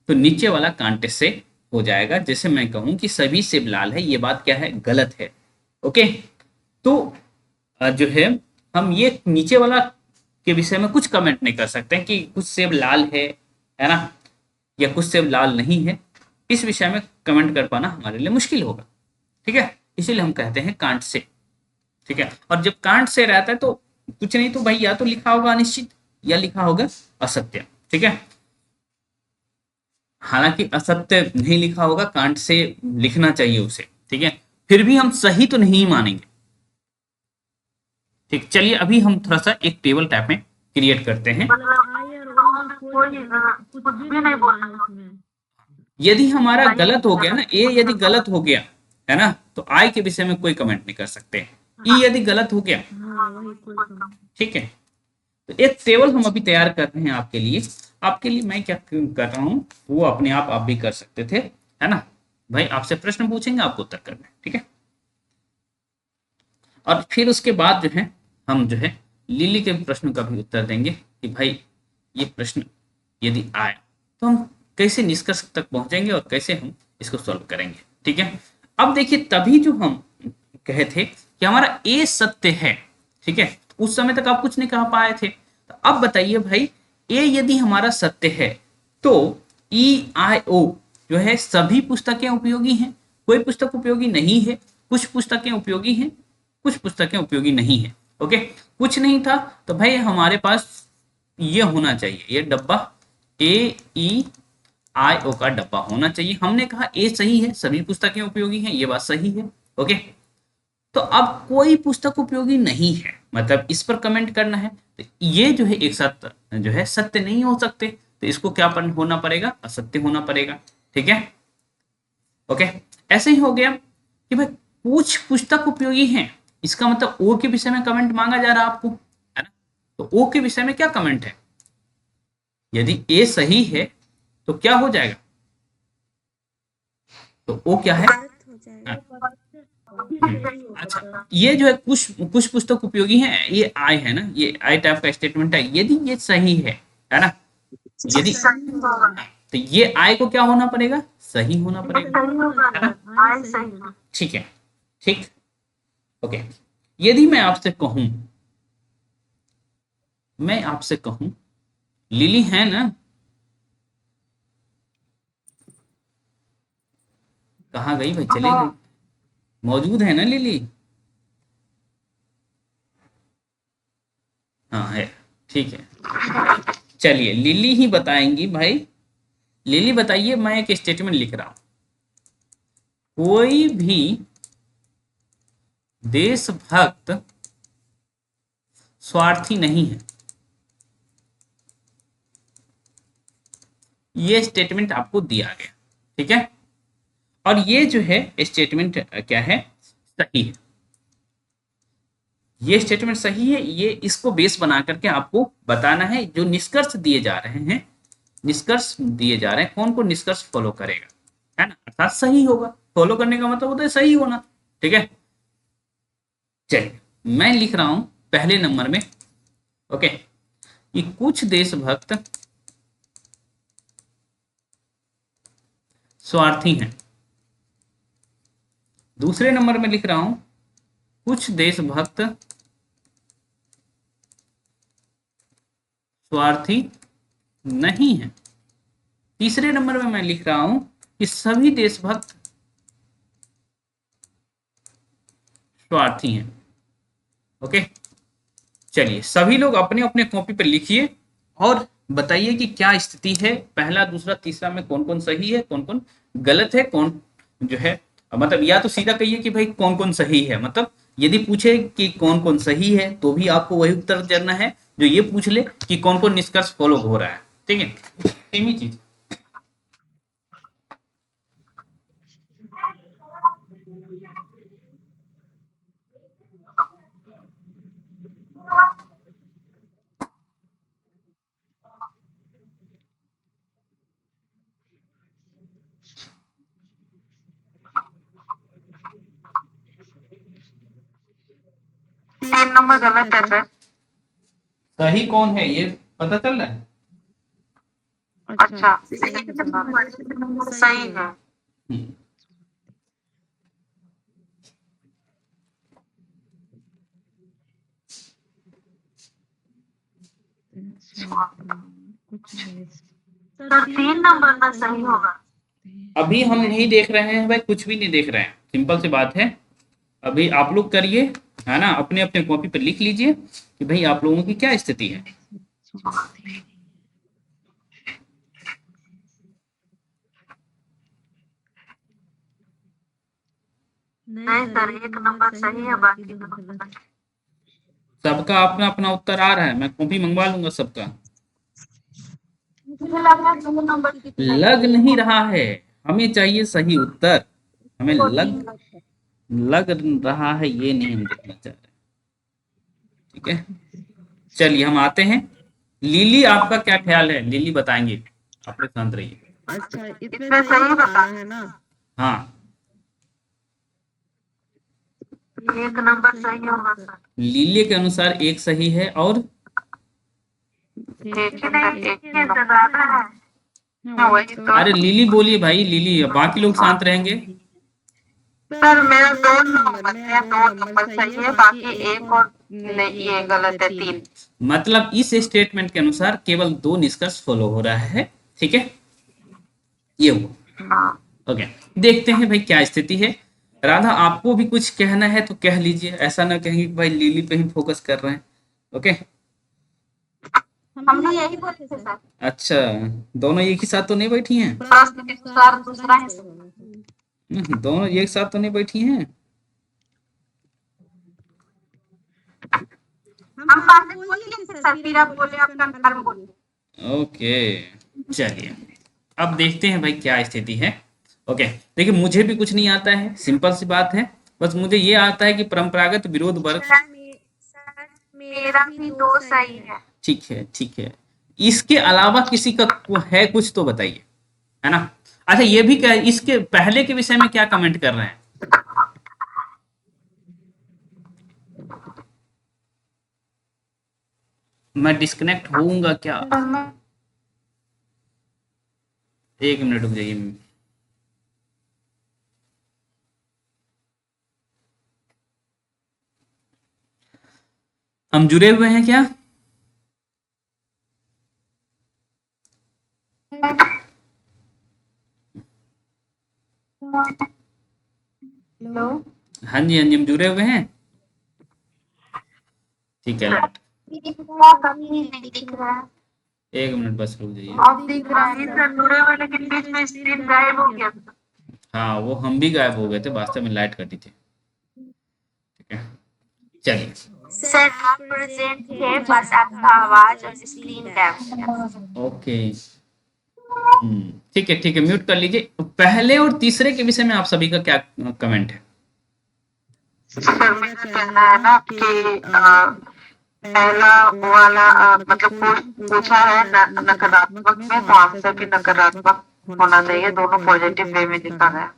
तो नीचे वाला कांटे से हो जाएगा। जैसे मैं कहूं कि सभी सेब लाल है, ये बात क्या है? गलत है। ओके, तो जो है हम ये नीचे वाला के विषय में कुछ कमेंट नहीं कर सकते कि कुछ सेब लाल है ना, या कुछ सेब लाल नहीं है। इस विषय में कमेंट कर पाना हमारे लिए मुश्किल होगा। ठीक है, इसीलिए हम कहते हैं कांट से। ठीक है, और जब कांट से रहता है तो कुछ नहीं तो भाई या तो लिखा होगा अनिश्चित या लिखा होगा असत्य। ठीक है, हालांकि असत्य नहीं लिखा होगा, कांट से लिखना चाहिए उसे। ठीक है, फिर भी हम सही तो नहीं मानेंगे। ठीक, चलिए अभी हम थोड़ा सा एक टेबल टाइप में क्रिएट करते हैं। कुछ भी नहीं बोलना है उसमें। यदि हमारा गलत हो गया ना, ए यदि गलत हो गया है ना, तो आई के विषय में कोई कमेंट नहीं कर सकते। ई यदि गलत हो गया, ठीक है, तो एक टेबल हम अभी तैयार कर रहे हैं आपके लिए। मैं क्या कर रहा हूँ वो अपने आप भी कर सकते थे, है ना भाई। आपसे प्रश्न पूछेंगे, आपको उत्तर करना है। ठीक है, और फिर उसके बाद जो है हम जो है लिली के प्रश्न का भी उत्तर देंगे कि भाई ये प्रश्न यदि आया तो हम कैसे निष्कर्ष तक पहुंचेंगे और कैसे हम इसको सॉल्व करेंगे। ठीक है, अब देखिए तभी जो हम कहे थे कि हमारा ए सत्य है। ठीक है, उस समय तक आप कुछ नहीं कह पाए थे, तो अब बताइए भाई ए यदि हमारा सत्य है तो ई आई ओ जो है सभी पुस्तकें उपयोगी हैं, कोई पुस्तक उपयोगी नहीं है, कुछ पुस्तकें उपयोगी हैं, कुछ पुस्तकें उपयोगी नहीं है। ओके, कुछ नहीं था तो भाई हमारे पास ये होना चाहिए, ये डब्बा ए ई आई ओ का डब्बा होना चाहिए। हमने कहा ए सही है, सभी पुस्तकें उपयोगी हैं, ये बात सही है। ओके, तो अब कोई पुस्तक उपयोगी नहीं है, मतलब इस पर कमेंट करना है, तो ये जो है एक साथ जो है सत्य नहीं हो सकते, तो इसको क्या होना पड़ेगा? असत्य होना पड़ेगा। ठीक है, ओके, ऐसे ही हो गया कि भाई कुछ पुस्तक उपयोगी हैं, इसका मतलब ओ के विषय में कमेंट मांगा जा रहा है आपको, है ना। तो ओ के विषय में क्या कमेंट है? यदि ए सही है तो क्या हो जाएगा? तो ओ क्या है? अच्छा, ये जो है कुछ पुस्तक उपयोगी है, ये आई है ना, ये आई टाइप का स्टेटमेंट है। यदि ये सही है ना, यदि तो ये आई को क्या होना पड़ेगा? सही होना पड़ेगा, है ना। ठीक है, ठीक, ओके। यदि मैं आपसे कहूं लिली है ना, कहाँ गई भाई? चली गई? मौजूद है ना लिली? हाँ है, ठीक है, चलिए लिली ही बताएंगी भाई। लिली बताइए, मैं एक स्टेटमेंट लिख रहा हूं, कोई भी देशभक्त स्वार्थी नहीं है। ये स्टेटमेंट आपको दिया गया। ठीक है, और ये जो है स्टेटमेंट क्या है? सही है। ये स्टेटमेंट सही है, ये इसको बेस बना करके आपको बताना है जो निष्कर्ष दिए जा रहे हैं। निष्कर्ष दिए जा रहे हैं, कौन कौन निष्कर्ष फॉलो करेगा, है ना, अर्थात सही होगा। फॉलो करने का मतलब होता है सही होना। ठीक है, चलिए मैं लिख रहा हूं पहले नंबर में, ओके, कि कुछ देशभक्त स्वार्थी हैं। दूसरे नंबर में लिख रहा हूं कुछ देशभक्त स्वार्थी नहीं है। तीसरे नंबर में मैं लिख रहा हूं कि सभी देशभक्त स्वार्थी हैं। ओके, चलिए सभी लोग अपने अपने कॉपी पर लिखिए और बताइए कि क्या स्थिति है, पहला दूसरा तीसरा में कौन कौन सही है, कौन कौन गलत है, कौन जो है मतलब या तो सीधा कहिए कि भाई कौन कौन सही है, मतलब यदि पूछे कि कौन कौन सही है तो भी आपको वही उत्तर देना है जो ये पूछ ले कि कौन कौन निष्कर्ष फॉलो हो रहा है। ठीक है, सेम ही चीज। 3 नंबर गलत है सर। सही कौन है ये पता चल रहा है। अच्छा, सही है। हम्म, सर 3 नंबर ना सही होगा। अभी हम नहीं देख रहे हैं भाई, कुछ भी नहीं देख रहे हैं, सिंपल सी बात है। अभी आप लोग करिए, है ना, अपने अपने कॉपी पर लिख लीजिए कि भाई आप लोगों की क्या स्थिति है। नहीं सर, 1 नंबर सही है, बाकी दोनों गलत। सबका अपना अपना उत्तर आ रहा है, मैं कॉपी मंगवा लूंगा सबका। मुझे लग रहा है 2 नंबर की लग नहीं रहा है, हमें चाहिए सही उत्तर, हमें लग रहा है ये नहीं हम देखना चाह रहे। ठीक है, चलिए हम आते हैं। लिली आपका क्या ख्याल है, लिली बताएंगे, आप लोग शांत रहिए। अच्छा, इसमें इसमें सही सही बताना बता। है ना? हाँ, 1 नंबर सही होगा सर। लिली के अनुसार एक सही है और एक ही नहीं, एक ही है, ज्यादा है। हाँ, वही तो। अरे लिली बोलिए भाई, लिली, बाकी लोग शांत रहेंगे। सर मेरा 2 नंबर है, 2 नंबर सही है, बाकी एक और नहीं, ये गलत है, 3। मतलब इस स्टेटमेंट के अनुसार केवल 2 निष्कर्ष फॉलो हो रहा है। ठीक है, ये हुआ। हाँ। ओके, देखते हैं भाई क्या स्थिति है। राधा आपको भी कुछ कहना है तो कह लीजिए, ऐसा ना कहेंगे कि भाई लिली पे ही फोकस कर रहे हैं। ओके, हम भी यही बोले थे सर। अच्छा, दोनों एक ही साथ तो नहीं बैठी हैं। प्रश्न के अनुसार दूसरा है सर। दोनों एक साथ तो नहीं बैठी हैं। हम पहले बोल लिए थे सर, फिर आप बोले आप कंफर्म बोलिए। ओके, चलिए अब देखते हैं भाई क्या स्थिति है। ओके, देखिए मुझे भी कुछ नहीं आता है, सिंपल सी बात है, बस मुझे ये आता है कि परंपरागत विरोध वर्ग। सर मेरा भी 2 सही है। ठीक है, ठीक है, इसके अलावा किसी का है कुछ तो बताइए, है ना। अच्छा ये भी क्या, इसके पहले के विषय में क्या कमेंट कर रहे हैं। मैं डिस्कनेक्ट होऊंगा क्या, 1 मिनट रुक जाइए। हम जुड़े हुए हैं क्या। हेलो। हाँ जी, हाँ जी, हम जुड़े हुए हैं। ठीक है, कभी नहीं दिख रहा है। 1 मिनट बस रुक जाइए। अब दिख रहा है सर, जुड़े हुए, लेकिन बीच में स्क्रीन गायब हो गया। हाँ वो हम भी गायब हो गए थे, वास्तव में लाइट कटी थी। ठीक है, चलिए। सर आप प्रेजेंट थे, बस आपका आवाज और स्क्रीन गायब हो गया। ओके, ठीक है, ठीक है, म्यूट कर लीजिए। पहले और तीसरे के विषय में आप सभी का क्या कमेंट है। सर मेरा कहना है ना कि पहला वाला मतलब पूछा है नकारात्मक में, तो आंसर भी नकारात्मक होना चाहिए, दोनों पॉजिटिव वे में लिखा गया।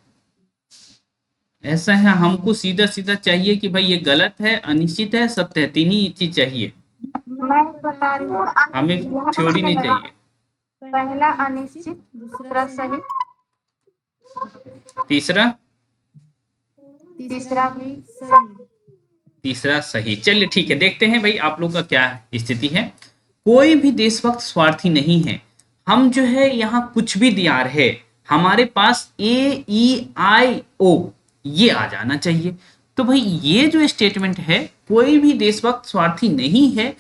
ऐसा है, हमको सीधा सीधा चाहिए कि भाई ये गलत है, अनिश्चित है, सत्य है, तीन ही चीज चाहिए, मैं बता रही हूँ, हमें थ्योरी नहीं चाहिए। पहला अनिश्चित, दूसरा सही, तीसरा तीसरा भी सही। तीसरा सही। चलिए ठीक है, देखते हैं भाई आप लोग का क्या स्थिति है। कोई भी देशभक्त स्वार्थी नहीं है। हम जो है यहाँ कुछ भी दिया है, हमारे पास AEIO ये आ जाना चाहिए। तो भाई ये जो स्टेटमेंट है, कोई भी देशभक्त स्वार्थी नहीं है,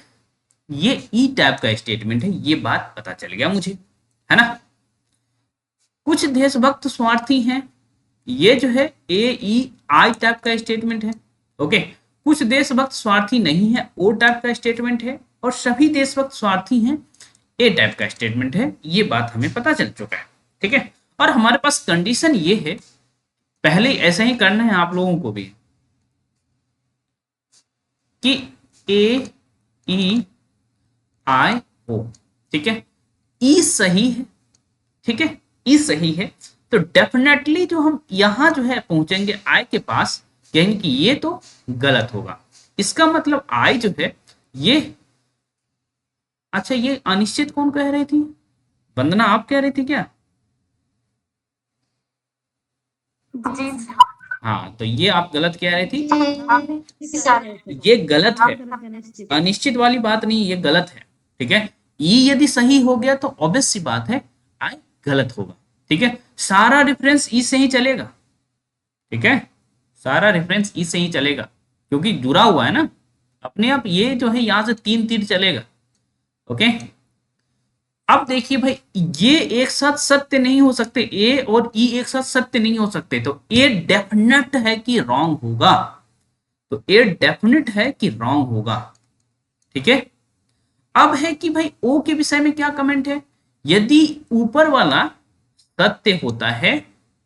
ये ई टाइप का स्टेटमेंट है, ये बात पता चल गया मुझे, है ना। कुछ देशभक्त स्वार्थी हैं, ये जो है AEI टाइप का स्टेटमेंट है। ओके, कुछ देशभक्त स्वार्थी नहीं है, O टाइप का स्टेटमेंट है, और सभी देशभक्त स्वार्थी हैं, A टाइप का स्टेटमेंट है। ये बात हमें पता चल चुका है, ठीक है। और हमारे पास कंडीशन ये है, पहले ऐसा ही करना है आप लोगों को भी, कि AEIO, ठीक है, E सही है, ठीक है, ई सही है, तो डेफिनेटली जो हम यहां जो है पहुंचेंगे आई के पास, यानी कि ये तो गलत होगा। इसका मतलब आई जो है ये, अच्छा ये अनिश्चित कौन कह रही थी? वंदना आप कह रही थी क्या? जी हाँ, तो ये आप गलत कह रही थी, सर। ये गलत है। अनिश्चित वाली बात नहीं, ये गलत है, ठीक है। ई यदि सही हो गया तो ऑब्वियस सी बात है आई गलत होगा, ठीक है। सारा रेफरेंस ई से ही चलेगा, ठीक है, सारा रेफरेंस ई से ही चलेगा, क्योंकि जुड़ा हुआ है ना अपने आप। ये जो है यहां से 3 तीर चलेगा। ओके, अब देखिए भाई, ये एक साथ सत्य नहीं हो सकते, ए और ई एक साथ सत्य नहीं हो सकते, तो ए डेफिनेट है कि रॉन्ग होगा, तो ए डेफिनेट है कि रॉन्ग होगा, ठीक है। अब है कि भाई ओ के विषय में क्या कमेंट है, यदि ऊपर वाला सत्य होता है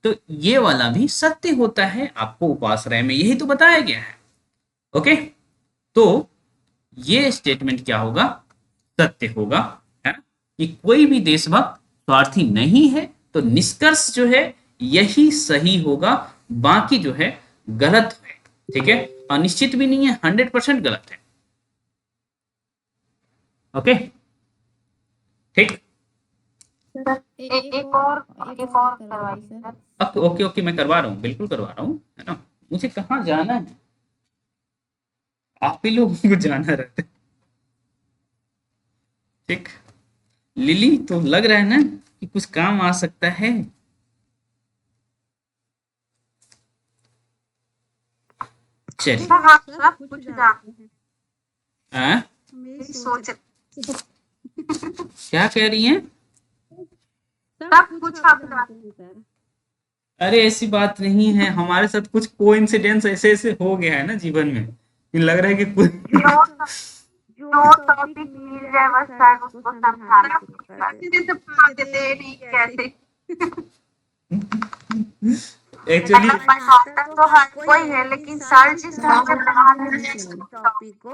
तो ये वाला भी सत्य होता है, आपको उपाश्रय में यही तो बताया गया है। ओके, तो ये स्टेटमेंट क्या होगा, सत्य होगा, है ना, कि कोई भी देशभक्त स्वार्थी नहीं है, तो निष्कर्ष जो है यही सही होगा, बाकी जो है गलत है, ठीक है। अनिश्चित भी नहीं है, 100% गलत है। ओके, ठीक, एक और करवाइए सर। ओके ओके, मैं करवा रहा हूँ, बिल्कुल करवा रहा हूँ, है ना। मुझे कहाँ जाना है, आप ही लोगों को जाना रहता है, ठीक। लिली, तो लग रहा है ना कि कुछ काम आ सकता है। चलिए, हाँ सब कुछ जानते हैं। आ? मेरी सोच क्या कह रही हैं? सब कुछ आप जानते हैं सर। अरे ऐसी बात नहीं है, हमारे साथ कुछ कोइंसिडेंस ऐसे ऐसे हो गया है ना जीवन में, कि लग रहा है कि कुछ जो टॉपिक मिल जाए बस सर उसको समझाना कैसे। एक्चुअली तो हर कोई है, लेकिन सर जिस तरह से पढ़ा रहे हैं टॉपिक को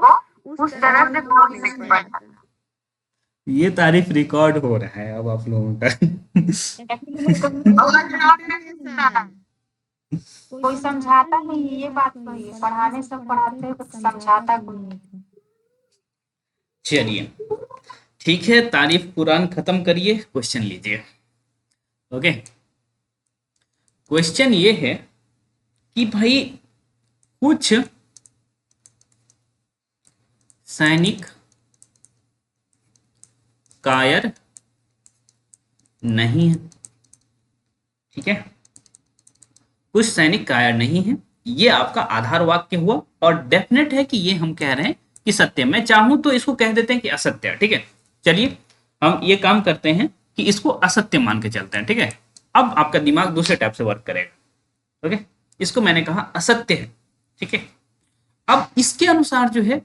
उस तरह से बोल नहीं पाता। ये तारीफ रिकॉर्ड हो रहा है अब आप लोगों का। कोई समझाता नहीं, ये बात सही है, पढ़ाने सब पढ़ाते हैं, कुछ समझाता कोई नहीं। चलिए ठीक है, तारीफ कुरान खत्म करिए, क्वेश्चन लीजिए। ओके, क्वेश्चन ये है कि भाई कुछ सैनिक कायर नहीं है, ठीक है, कुछ सैनिक कायर नहीं है, ये आपका आधार वाक्य हुआ, और डेफिनेट है कि ये हम कह रहे हैं कि सत्य। मैं चाहूं तो इसको कह देते हैं कि असत्य है, ठीक है। चलिए हम ये काम करते हैं कि इसको असत्य मान के चलते हैं, ठीक है। अब आपका दिमाग दूसरे टाइप से वर्क करेगा। ओके, इसको मैंने कहा असत्य है, ठीक है। अब इसके अनुसार जो है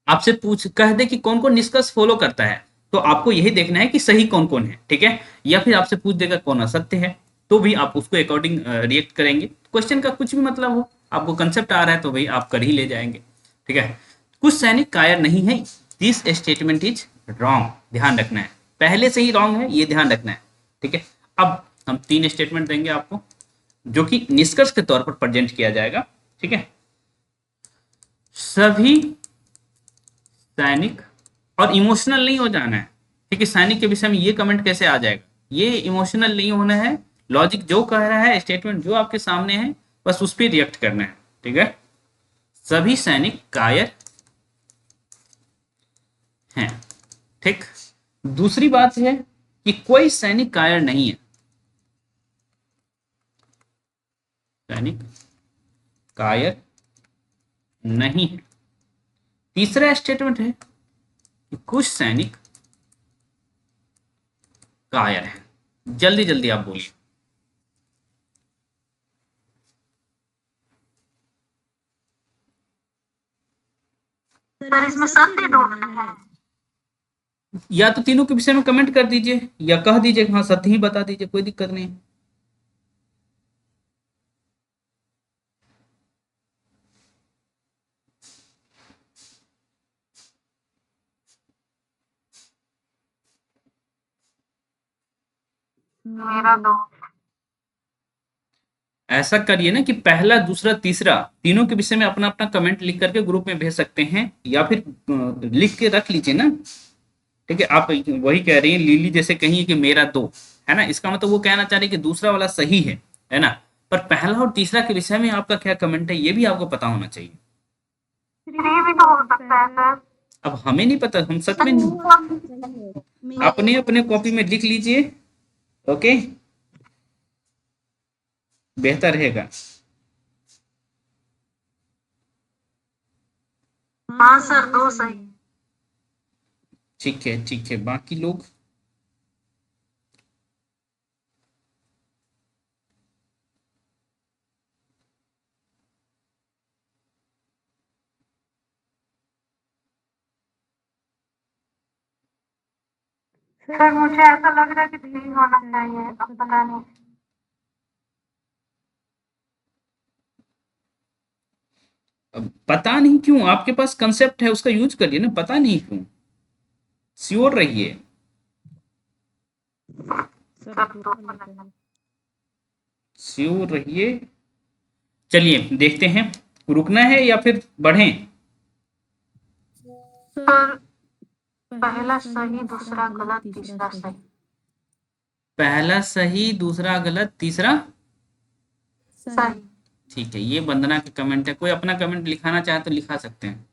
आपसे पूछ कह दे कि कौन कौन निष्कर्ष फॉलो करता है, तो आपको यही देखना है कि सही कौन कौन है, ठीक है। या फिर आपसे पूछ देगा कौन असत्य है, तो भी आप उसको अकॉर्डिंग रिएक्ट करेंगे। क्वेश्चन का कुछ भी मतलब हो, आपको कंसेप्ट आ रहा है तो भाई आप कर ही ले जाएंगे, ठीक है। कुछ सैनिक कायर नहीं है, दिस स्टेटमेंट इज रॉन्ग, ध्यान रखना है, पहले से ही रॉन्ग है, ये ध्यान रखना है, ठीक है। अब हम 3 स्टेटमेंट देंगे आपको, जो कि निष्कर्ष के तौर पर प्रेजेंट किया जाएगा, ठीक है। सभी सैनिक, और इमोशनल नहीं हो जाना है, ठीक है। सैनिक के विषय में ये कमेंट कैसे आ जाएगा, ये इमोशनल नहीं होना है, लॉजिक जो कह रहा है, स्टेटमेंट जो आपके सामने है बस उस पर रिएक्ट करना है, ठीक है। सभी सैनिक कायर हैं, ठीक। दूसरी बात है कि कोई सैनिक कायर नहीं है, सैनिक कायर नहीं है। तीसरा स्टेटमेंट है कि कुछ सैनिक कायर हैं। जल्दी जल्दी आप बोलिए। सर इसमें सत्य ढूंढना है। या तो तीनों के विषय में कमेंट कर दीजिए या कह दीजिए हाँ सत्य ही बता दीजिए, कोई दिक्कत नहीं। मेरा दो। ऐसा करिए ना कि पहला दूसरा तीसरा तीनों के विषय में अपना अपना कमेंट लिख करके ग्रुप में भेज सकते हैं, या फिर लिख के रख लीजिए ना, ठीक है। आप वही कह रही हैं लिली जैसे कही कि मेरा दो, है ना, इसका मतलब वो कहना चाह रही है कि दूसरा वाला सही है ना। पर पहला और तीसरा के विषय में आपका क्या कमेंट है ये भी आपको पता होना चाहिए। ये भी तो हो सकता है सर। अब हमें नहीं पता, हम सच में अपने अपने कॉपी में लिख लीजिए, ओके, बेहतर रहेगा। हाँ सर दो सही। ठीक है ठीक है, बाकी लोग सर मुझे ऐसा लग रहा है कि डी होना चाहिए, अब पता नहीं। अब पता नहीं क्यों, आपके पास कंसेप्ट है उसका यूज करिए ना, पता नहीं क्यों, श्योर रहिए। सर दो होना चाहिए। श्योर रहिए। चलिए देखते हैं, रुकना है या फिर बढ़ें। सर पहला सही दूसरा गलत तीसरा सही। पहला सही दूसरा गलत तीसरा सही। ठीक है, ये वंदना का कमेंट है। कोई अपना कमेंट लिखाना चाहे तो लिखा सकते हैं।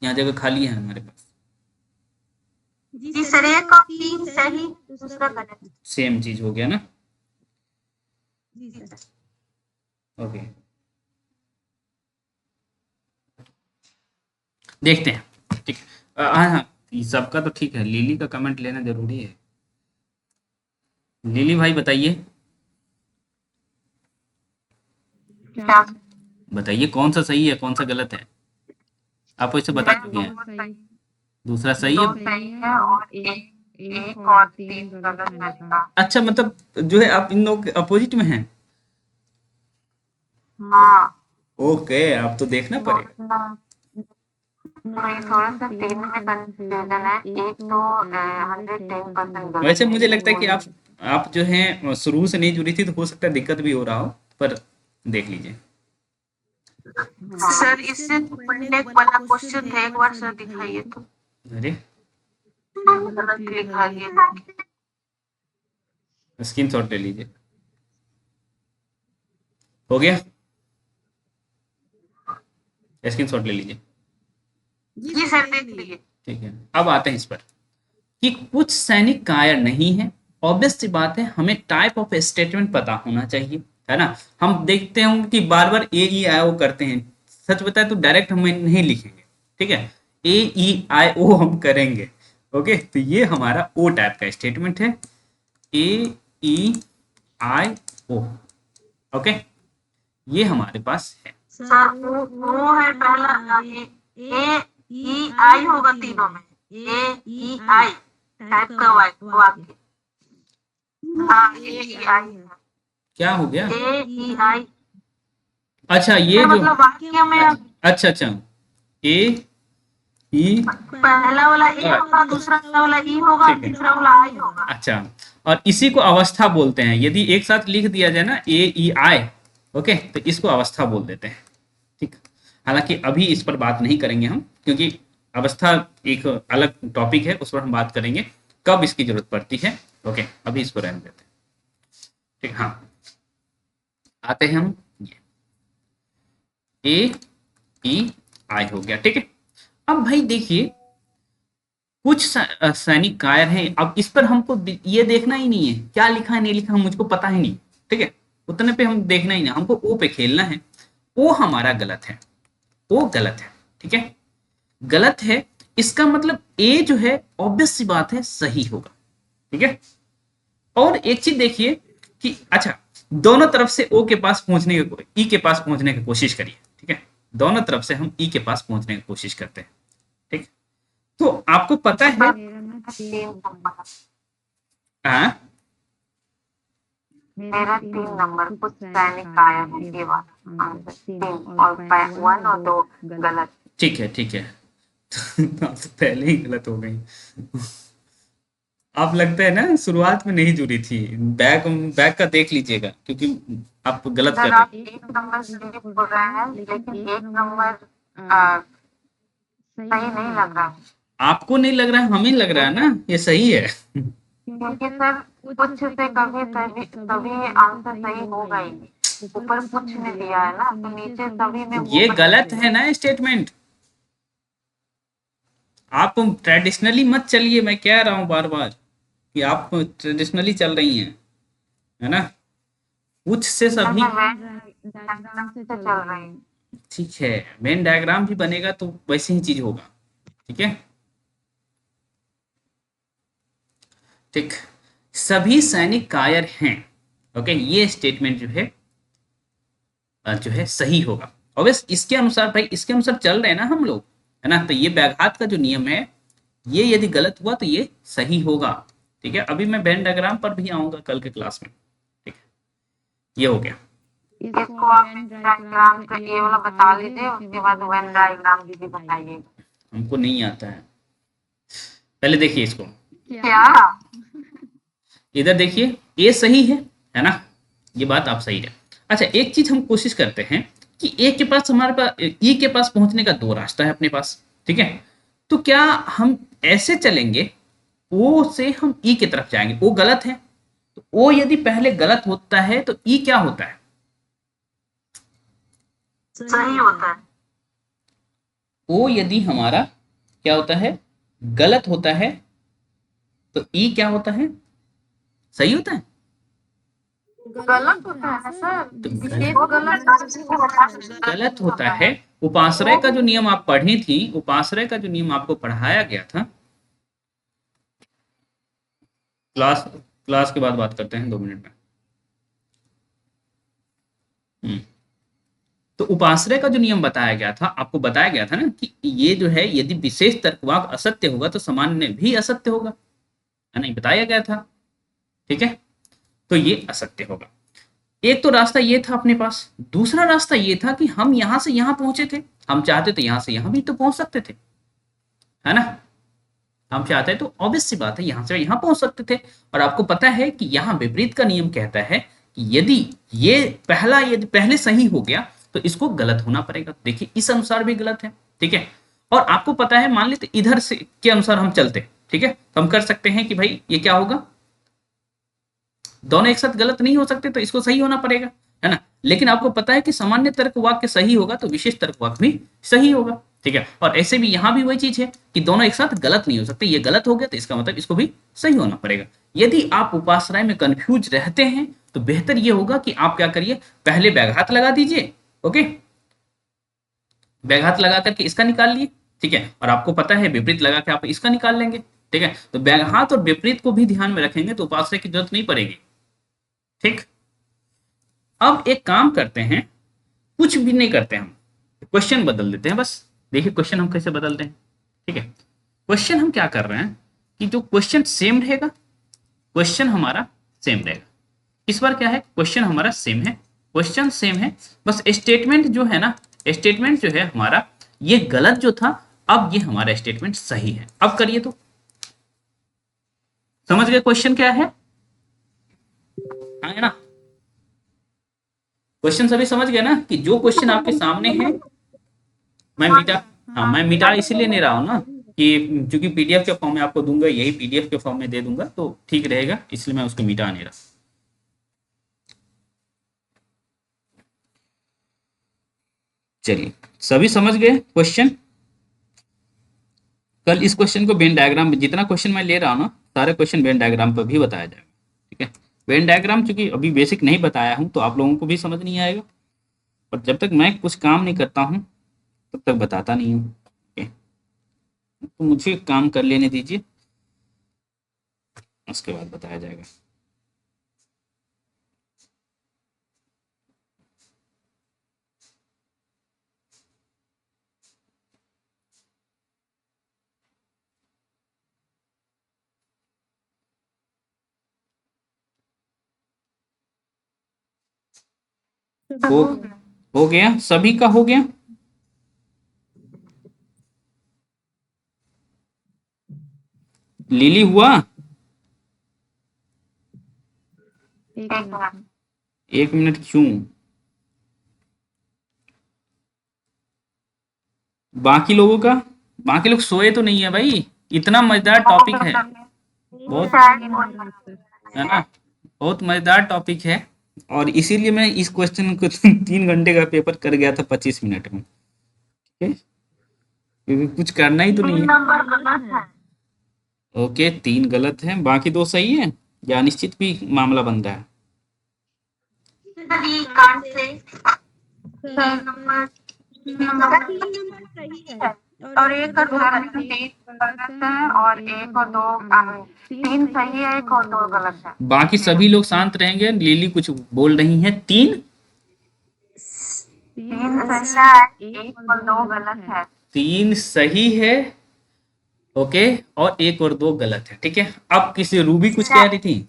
यहाँ जगह खाली है हमारे पास। जी सर एक और तीन सही दूसरा गलत। सेम चीज हो गया ना, जी सर। ओके। देखते हैं, ठीक है। हाँ हाँ, ये सबका तो ठीक है, लिली का कमेंट लेना जरूरी है। लिली भाई बताइए, क्या? बताइए कौन सा सही है कौन सा गलत है। आप वैसे बता चुके हैं, दूसरा सही है। दो सही है और एक और तीन गलत मैंने कहा। अच्छा, मतलब जो है आप इन लोग अपोजिट में हैं। हाँ। ओके, आप तो देखना पड़ेगा। नहीं थोड़ा सा तीन में कंफ्यूजन है। एक तो 110% गलत वैसे है। मुझे लगता है कि आप जो हैं शुरू से नहीं जुड़ी थी, तो हो सकता है दिक्कत भी हो रहा हो, पर देख लीजिए। सर इससे पहले वाला क्वेश्चन था, एक बार सर दिखाइए तो। अरे गलत लिखा गया। स्क्रीनशॉट ले लीजिए, हो गया, स्क्रीनशॉट ले लीजिए। जी सर देख लिए। ठीक है, अब आते हैं इस पर कि कुछ सैनिक कायर नहीं है। ऑब्वियस सी बात है, हमें टाइप ऑफ स्टेटमेंट पता होना चाहिए, है ना। हम देखते होंगे कि बार बार ए ई आई ओ करते हैं, सच बताए तो डायरेक्ट हम नहीं लिखेंगे, ठीक है, ए ई आई ओ हम करेंगे। ओके, तो ये हमारा ओ टाइप का स्टेटमेंट है, ए ई आई ओ। ओके, ये हमारे पास है। सर वो है पहला ए ई आई होगा तीनों में। ए ई आई टाइप का वाक्य। हाँ ए ई आई है। क्या हो गया? ए ई आई। अच्छा, ये जो मतलब वाक्य में अच्छा अच्छा, ए ई पहला वाला ए होगा, दूसरा वाला ई होगा, ठीक है। तीसरा वाला आई होगा। अच्छा, और इसी को अवस्था बोलते हैं। यदि एक साथ लिख दिया जाए ना ए ई आई, ओके, तो इसको अवस्था बोल देते हैं, ठीक। हालांकि अभी इस पर बात नहीं करेंगे हम, क्योंकि अवस्था एक अलग टॉपिक है, उस पर हम बात करेंगे कब इसकी जरूरत पड़ती है, ओके, अभी इसको रहने देते हैं। ठीक, हाँ, आते हैं हम ए ई आई हो गया। ठीक है, अब भाई देखिए कुछ सैनिक कायर हैं, अब इस पर हमको ये देखना ही नहीं है क्या लिखा है नहीं लिखा, मुझको पता ही नहीं। ठीक है, उतने पे हम देखना ही नहीं, हमको ओ पे खेलना है। ओ हमारा गलत है, ओ गलत है। ठीक है, गलत है, इसका मतलब ए जो है ऑब्वियस सी बात है सही होगा। ठीक है, और एक चीज देखिए कि अच्छा, दोनों तरफ से ओ के पास पहुंचने की, ई के पास पहुंचने की कोशिश करिए। ठीक है, दोनों तरफ से हम ई के पास पहुंचने की कोशिश करते हैं। ठीक, तो आपको पता है मेरा ना 3 तीन नंबर नंबर हाँ, मेरा मेरा 3 तीन नंबर नंबर कुछ कुछ सैनिक सैनिक आया आया है, है, ये ये वाला वाला आंसर आंसर 3 तीन और और 1 वन और और 2 दो गलत। गलत। ठीक है ठीक है। आप तो पहले ही गलत हो गई। आप लगता है ना शुरुआत में नहीं जुड़ी थी। बैग बैग का देख लीजिएगा क्योंकि आप गलत कर सर रहे आप हैं। एक एक नंबर नंबर स्लिप स्लिप हो हो रहा रहे है, हैं, लेकिन लेकिन एक एक नंबर नंबर सही सही नहीं नहीं लग लग रहा रहा है। है। आपको नहीं लग रहा है, हमें लग रहा है ना ये सही है। क्योंकि क्योंकि सर सर कुछ कुछ से से कभी कभी कभी तभी कभी तभी ये ये आंसर आंसर सही सही होगा होगा ही ही नहीं। नहीं। ऊपर ऊपर कुछ कुछ नहीं नहीं दिया दिया है है ना, ना, तो तो नीचे नीचे सभी सभी में में वो वो ये बता गलत देगा। है ना स्टेटमेंट। आप ट्रेडिशनली मत चलिए, मैं कह रहा हूँ बार बार कि आप ट्रेडिशनली चल रही हैं, है ना। कुछ से सर सभी, मैं वेन वैन डायग्राम से से चल चल रही रही हूँ। हूँ। ठीक है, मेन डायग्राम भी बनेगा तो वैसे ही चीज होगा। ठीक है, ठीक, सभी सैनिक कायर हैं। ओके, ये स्टेटमेंट जो है जो है सही होगा। ऑब्वियस इसके अनुसार भाई, इसके अनुसार चल रहे हैं ना हम लोग, है ना। तो ये व्याघात का जो नियम है, ये यदि गलत हुआ तो ये सही होगा। ठीक है, अभी मैं वेन डायग्राम पर भी आऊंगा कल के क्लास में। ठीक है, ये हो गया। इसको इसको आप आप वेन वेन डायग्राम डायग्राम का का ये ये वाला वाला बता बता लीजिए, लीजिए, उसके उसके बाद बाद वेन वेन डायग्राम डायग्राम की की भी भी बताइए। बताइए। हमको नहीं आता है, पहले देखिए इसको, क्या? क्या? इधर देखिए, ये सही है ना, ये बात आप सही है। अच्छा, एक चीज हम कोशिश करते हैं कि ए के पास, हमारे पास ई के पास पहुंचने का दो रास्ता है अपने पास। ठीक है, तो क्या हम ऐसे चलेंगे, ओ से हम ई की तरफ जाएंगे, ओ गलत है, तो ओ यदि पहले गलत होता है तो ई क्या होता है? सही सही होता होता है। है। ओ यदि हमारा क्या होता है, गलत होता है, तो ई क्या होता है, सही होता है। गलत गलत होता है होता ना है ना सर, सर, तो विशेष गलत, वो को गलत बता किसी दीजिए को वो बता गलत दीजिए। गलत नहीं होता होता है। है। उपाश्रय का जो नियम आप पढ़ी थी, उपाश्रय का जो नियम आपको पढ़ाया गया था, क्लास क्लास के बाद बात करते हैं 2 मिनट में। हम्म, तो उपाश्रय का जो नियम बताया गया था, आपको बताया गया था ना कि ये जो है, यदि विशेष तर्कवाक असत्य होगा तो सामान्य भी असत्य होगा, है ना, ये बताया गया था। ठीक है, तो ये असत्य होगा। एक तो रास्ता ये था अपने पास, दूसरा रास्ता ये था कि हम यहां से यहां पहुंचे थे, हम चाहते तो यहां से यहां भी तो पहुंच सकते थे, है ना। हम चाहते हैं तो ऑब्वियस सी बात है यहां से यहां पहुंच सकते थे। और आपको पता है कि यहां विपरीत का नियम कहता है कि यदि ये पहला, यदि पहले सही हो गया तो इसको गलत होना पड़ेगा। देखिए इस अनुसार भी गलत है। ठीक है, और आपको पता है, मान लेते इधर से के अनुसार हम चलते, ठीक है, तो हम कर सकते हैं कि भाई ये क्या होगा, दोनों एक साथ गलत नहीं हो सकते, तो इसको सही होना पड़ेगा, है ना। लेकिन आपको पता है कि सामान्य तर्क वाक्य सही होगा तो विशेष तर्क वाक्य भी सही होगा। ठीक है, और ऐसे भी यहां भी वही चीज है कि दोनों एक साथ गलत नहीं हो सकते, ये गलत हो गया तो इसका मतलब इसको भी सही होना पड़ेगा। यदि आप उपासराय में कंफ्यूज रहते हैं तो बेहतर ये होगा कि आप क्या करिए, पहले व्याघात लगा दीजिए। ओके, व्याघात लगा करके इसका निकाल लिए। ठीक है, और आपको पता है विपरीत लगा के आप इसका निकाल लेंगे। ठीक है, तो व्याघात और विपरीत को भी ध्यान में रखेंगे तो उपाश्रय की जरूरत नहीं पड़ेगी। ठीक, अब एक काम करते हैं, कुछ भी नहीं करते हम, क्वेश्चन बदल देते हैं बस। देखिए क्वेश्चन हम कैसे बदलते हैं। ठीक है, क्वेश्चन हम क्या कर रहे हैं कि जो क्वेश्चन सेम रहेगा, क्वेश्चन हमारा सेम रहेगा। इस बार क्या है, क्वेश्चन हमारा सेम है, क्वेश्चन सेम है, बस स्टेटमेंट जो है ना, स्टेटमेंट जो है हमारा, ये गलत जो था, अब ये हमारा स्टेटमेंट सही है। अब करिए तो, समझ गए क्वेश्चन क्या है, हाँ है ना। क्वेश्चन सभी समझ गए ना कि जो क्वेश्चन आपके सामने है, मैं मिटा, हाँ मैं मिटा इसलिए नहीं रहा हूं ना, कि चूंकि पीडीएफ के फॉर्म में आपको दूंगा, यही पीडीएफ के फॉर्म में दे दूंगा तो ठीक रहेगा, इसलिए मैं उसको मिटा नहीं रहा। चलिए, सभी समझ गए क्वेश्चन? कल इस क्वेश्चन को वेन डायग्राम में, जितना क्वेश्चन मैं ले रहा हूँ ना, सारे क्वेश्चन वेन डायग्राम पर भी बताया जाएगा। ठीक है, वेन डायग्राम चूंकि अभी बेसिक नहीं बताया हूँ तो आप लोगों को भी समझ नहीं आएगा, और जब तक मैं कुछ काम नहीं करता हूँ तब तक बताता नहीं हूँ। ठीक है, तो मुझे काम कर लेने दीजिए, उसके बाद बताया जाएगा। हो हो गया, सभी का हो गया? लिली हुआ? एक मिनट। 1 मिनट क्यों? बाकी लोगों का? बाकी लोग सोए तो नहीं है भाई, इतना मजेदार टॉपिक है, बहुत, है ना, बहुत मजेदार टॉपिक है, और इसीलिए मैं इस क्वेश्चन को 3 घंटे का पेपर कर गया था 25 मिनट में। ठीक है, क्योंकि कुछ करना ही तो नहीं है। ओके, 3 गलत है, बाकी 2 सही है, या अनिश्चित भी मामला बन रहा है? और एक और दो गलत है, और एक और दो, 3 सही है, एक और 2 गलत है। बाकी सभी लोग शांत रहेंगे, लिली कुछ बोल रही है। 3 सही है, एक और 2 गलत है। 3 सही है, ओके, और एक और 2 गलत है। ठीक है, अब किसी रूबी कुछ कह रही थी?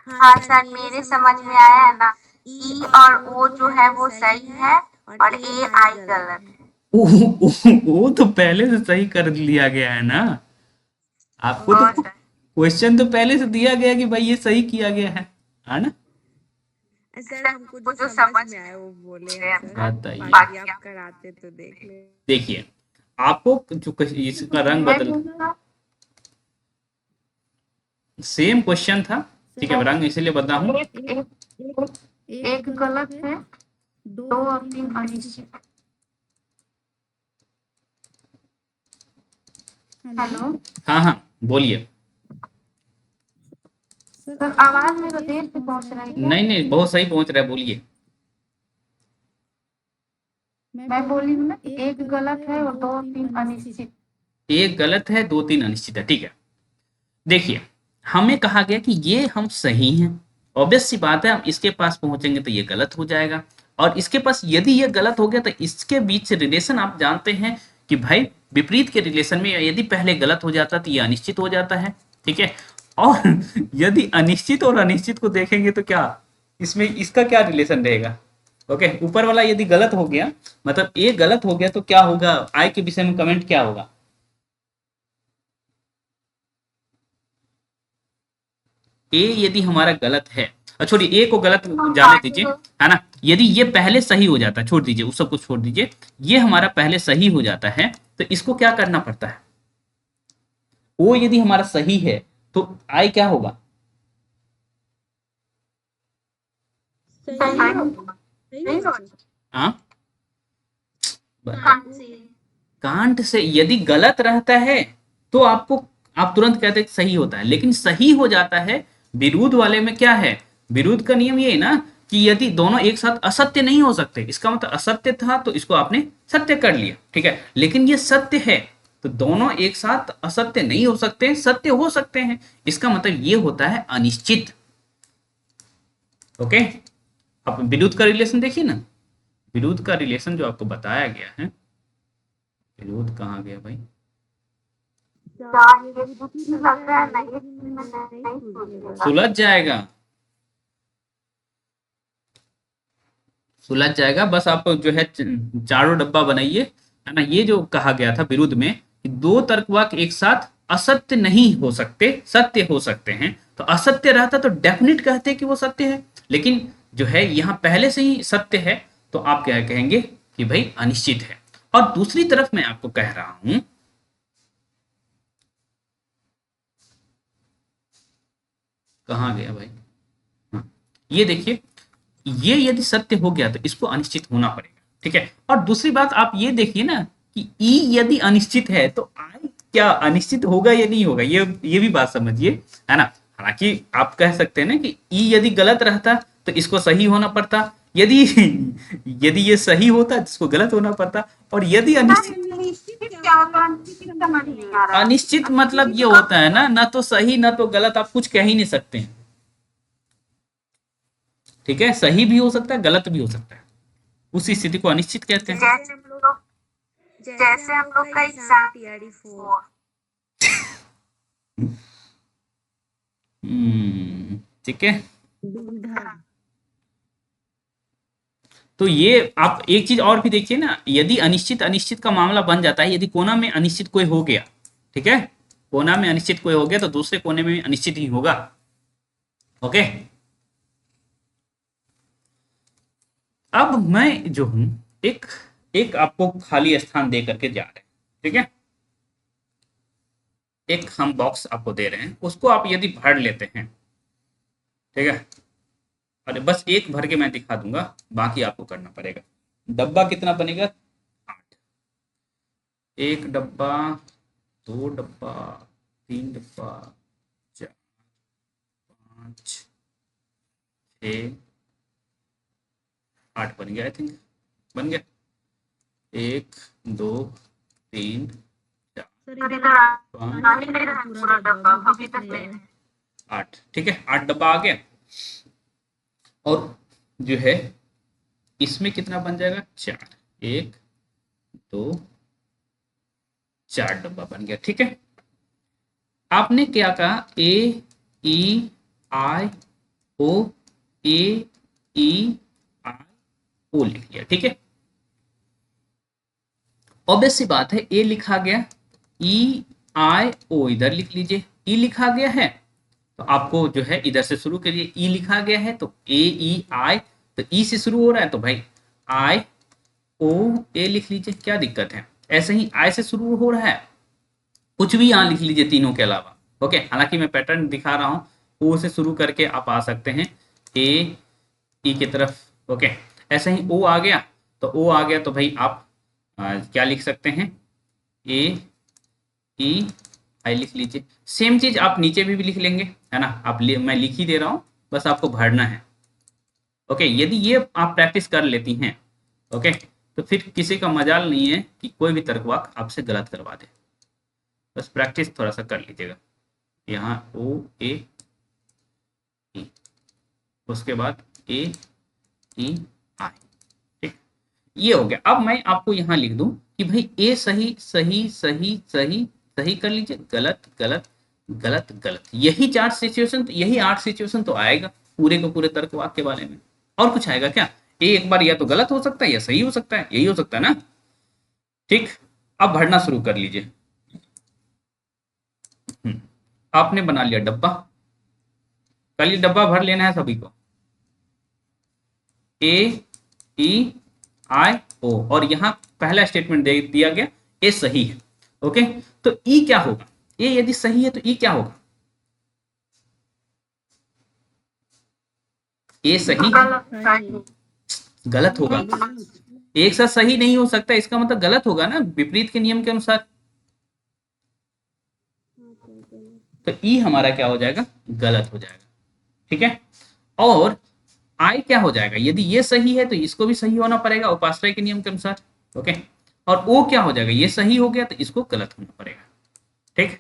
हाँ सर, मेरे समझ में आया है ना, ई और ओ जो है वो सही है, और ए आई गलत है। वो तो पहले से सही कर लिया गया है ना, आपको तो क्वेश्चन तो पहले से दिया गया कि भाई ये सही किया गया है ना? सर हमको जो समझ में आया वो बोले हैं सर, बताइए। बाकी आप कराते तो देख ले। देखिए, आपको जो इसका रंग बदल, सेम क्वेश्चन था, ठीक है, रंग इसीलिए बदला हूँ। एक गलत है, 2 और 3 अनिश्चित। हेलो, हाँ हाँ, बोलिए। सर आवाज मेरे देर से पहुंच रही है। नहीं नहीं, बहुत सही पहुंच रहा है, बोलिए। मैं बोली हूँ ना, एक गलत है और 2 और 3 अनिश्चित। एक गलत है, 2 3 अनिश्चित है। ठीक है, देखिए, हमें कहा गया कि ये हम सही हैं, ऑब्वियस सी बात है, हम इसके पास पहुंचेंगे तो ये गलत हो जाएगा, और इसके पास यदि ये गलत हो गया तो इसके बीच रिलेशन आप जानते हैं कि भाई विपरीत के रिलेशन में यदि पहले गलत हो जाता तो ये अनिश्चित हो जाता है। ठीक है, और यदि अनिश्चित और अनिश्चित को देखेंगे तो क्या इसमें इसका क्या रिलेशन रहेगा? ओके, ऊपर वाला यदि गलत हो गया, मतलब ए गलत हो गया, तो क्या होगा, आई के विषय में कमेंट क्या होगा? ए यदि हमारा गलत है, छोड़िए ए को गलत जाने दीजिए, है ना, यदि ये पहले सही हो जाता है, छोड़ दीजिए उस सब कुछ, छोड़ दीजिए, ये हमारा पहले सही हो जाता है तो इसको क्या करना पड़ता है? ओ यदि हमारा सही है तो आई क्या होगा? हाँ, कांट से यदि गलत रहता है तो आपको, आप तुरंत कहते हैं सही होता है, लेकिन सही हो जाता है विरुद्ध वाले में क्या है? विरुद्ध का नियम ये है ना कि यदि दोनों एक साथ असत्य नहीं हो सकते, इसका मतलब असत्य था तो इसको आपने सत्य कर लिया, ठीक है, लेकिन ये सत्य है तो दोनों एक साथ असत्य नहीं हो सकते, सत्य हो सकते हैं, इसका मतलब ये होता है अनिश्चित। ओके, अब विरुद्ध का रिलेशन देखिए ना, विरुद्ध का रिलेशन जो आपको बताया गया है, विरोध कहाँ गया भाई? सुलझ जाएगा, सुलझ जाएगा, बस आप जो है चारों डब्बा बनाइए, है ना। ये जो कहा गया था विरुद्ध में कि 2 तर्कवाक्य एक साथ असत्य नहीं हो सकते, सत्य हो सकते हैं, तो असत्य रहता तो डेफिनेट कहते कि वो सत्य है, लेकिन जो है यहाँ पहले से ही सत्य है तो आप क्या कहेंगे कि भाई अनिश्चित है। और दूसरी तरफ मैं आपको कह रहा हूं कहाँ गया भाई? हाँ, ये देखिए, ये यदि सत्य हो गया तो इसको अनिश्चित होना पड़ेगा, ठीक है। और दूसरी बात आप ये देखिए ना कि ई यदि अनिश्चित है तो आई क्या अनिश्चित होगा या नहीं होगा, ये भी बात समझिए, है ना। हालांकि आप कह सकते हैं ना कि ई यदि गलत रहता तो इसको सही होना पड़ता, यदि यदि ये सही होता तो इसको गलत होना पड़ता, और यदि अनिश्चित, अनिश्चित फिर क्या क्या होता है? होता है? अनिश्चित फिर समझ समझ नहीं नहीं आया। आ रहा है। अनिश्चित मतलब ये अब होता है ना, ना तो सही ना तो गलत, आप कुछ कह ही नहीं सकते हैं, ठीक है। सही भी हो सकता है, गलत भी हो सकता है, उस स्थिति को अनिश्चित कहते हैं। जैसे हम लोग का एग्जाम टीआरडी 4 4 ठीक है। दुविधा। तो ये आप एक चीज और भी देखिए ना, यदि अनिश्चित अनिश्चित का मामला बन जाता है, यदि कोना में अनिश्चित कोई हो गया, ठीक है, कोना में अनिश्चित कोई हो गया तो दूसरे कोने में भी अनिश्चित ही होगा। ओके, अब मैं जो हूं एक एक आपको खाली स्थान दे करके जा रहे हैं, ठीक है। एक हम बॉक्स आपको दे रहे हैं, उसको आप यदि भर लेते हैं, ठीक है, अरे बस एक भर के मैं दिखा दूंगा, बाकी आपको करना पड़ेगा। डब्बा कितना बनेगा? 8। एक डब्बा, दो डब्बा, तीन डब्बा, चार, पाँच, 6, 8 बन गया, आई थिंक बन गया। 1, 2, 3, 4, सर सर इधर इधर पाँच, आ ही नहीं रहा है पूरा डब्बा, अभी तक नहीं है। 8, ठीक है, 8 डब्बा आ गया। और जो है इसमें कितना बन जाएगा? 4, 1, 2, 4 डब्बा बन गया, ठीक है। आपने क्या कहा? ए ई आई ओ, ए ई आई ओ लिख लिया, ठीक है। ऑब्वियस सी बात है, ए लिखा गया, ई आई ओ इधर लिख लीजिए, ई लिखा गया है तो आपको जो है इधर से शुरू करिए, ई लिखा गया है तो ए ई आई, तो ई से शुरू हो रहा है तो भाई आई ओ ए लिख लीजिए, क्या दिक्कत है। ऐसे ही आई से शुरू हो रहा है, कुछ भी यहाँ लिख लीजिए तीनों के अलावा, ओके। हालांकि मैं पैटर्न दिखा रहा हूँ, ओ से शुरू करके आप आ सकते हैं ए ई की तरफ, ओके। ऐसे ही ओ आ गया, तो ओ आ गया तो भाई आप क्या लिख सकते हैं? ए ई आई लिख लीजिए। सेम चीज आप नीचे भी लिख लेंगे, है ना। मैं लिख ही दे रहा हूँ, बस आपको भरना है, ओके। यदि ये आप प्रैक्टिस कर लेती हैं, ओके, तो फिर किसी का मजाल नहीं है कि कोई भी तर्कवाक आपसे गलत करवा दे। बस प्रैक्टिस थोड़ा सा कर लीजिएगा। यहाँ ओ ए ई, उसके बाद ए ई आई, ठीक, ये हो गया। अब मैं आपको यहाँ लिख दूं कि भाई ए सही सही सही सही सही कर लीजिए, गलत गलत गलत गलत, यही 4 सिचुएशन, यही 8 सिचुएशन तो आएगा पूरे के पूरे तर्क वाक्य के बारे में। और कुछ आएगा क्या? ए एक बार या तो गलत हो सकता है या सही हो सकता है, यही हो सकता है ना, ठीक। अब भरना शुरू कर लीजिए। आपने बना लिया डब्बा, कल ये डब्बा भर लेना है सभी को, ए ई आई ओ, और यहां पहला स्टेटमेंट दे दिया गया ए सही है, ओके। तो ई क्या होगा? ए यदि सही है तो ई क्या होगा? ए सही है, गलत सही गलत होगा। एक साथ सही नहीं हो सकता, इसका मतलब गलत होगा ना, विपरीत के नियम के अनुसार। तो ई हमारा क्या हो जाएगा? गलत हो जाएगा, ठीक है। और आई क्या हो जाएगा? यदि ये सही है तो इसको भी सही होना पड़ेगा उपाश्रय के नियम के अनुसार, ओके। और ओ क्या हो जाएगा? ये सही हो गया तो इसको गलत होना पड़ेगा, ठीक,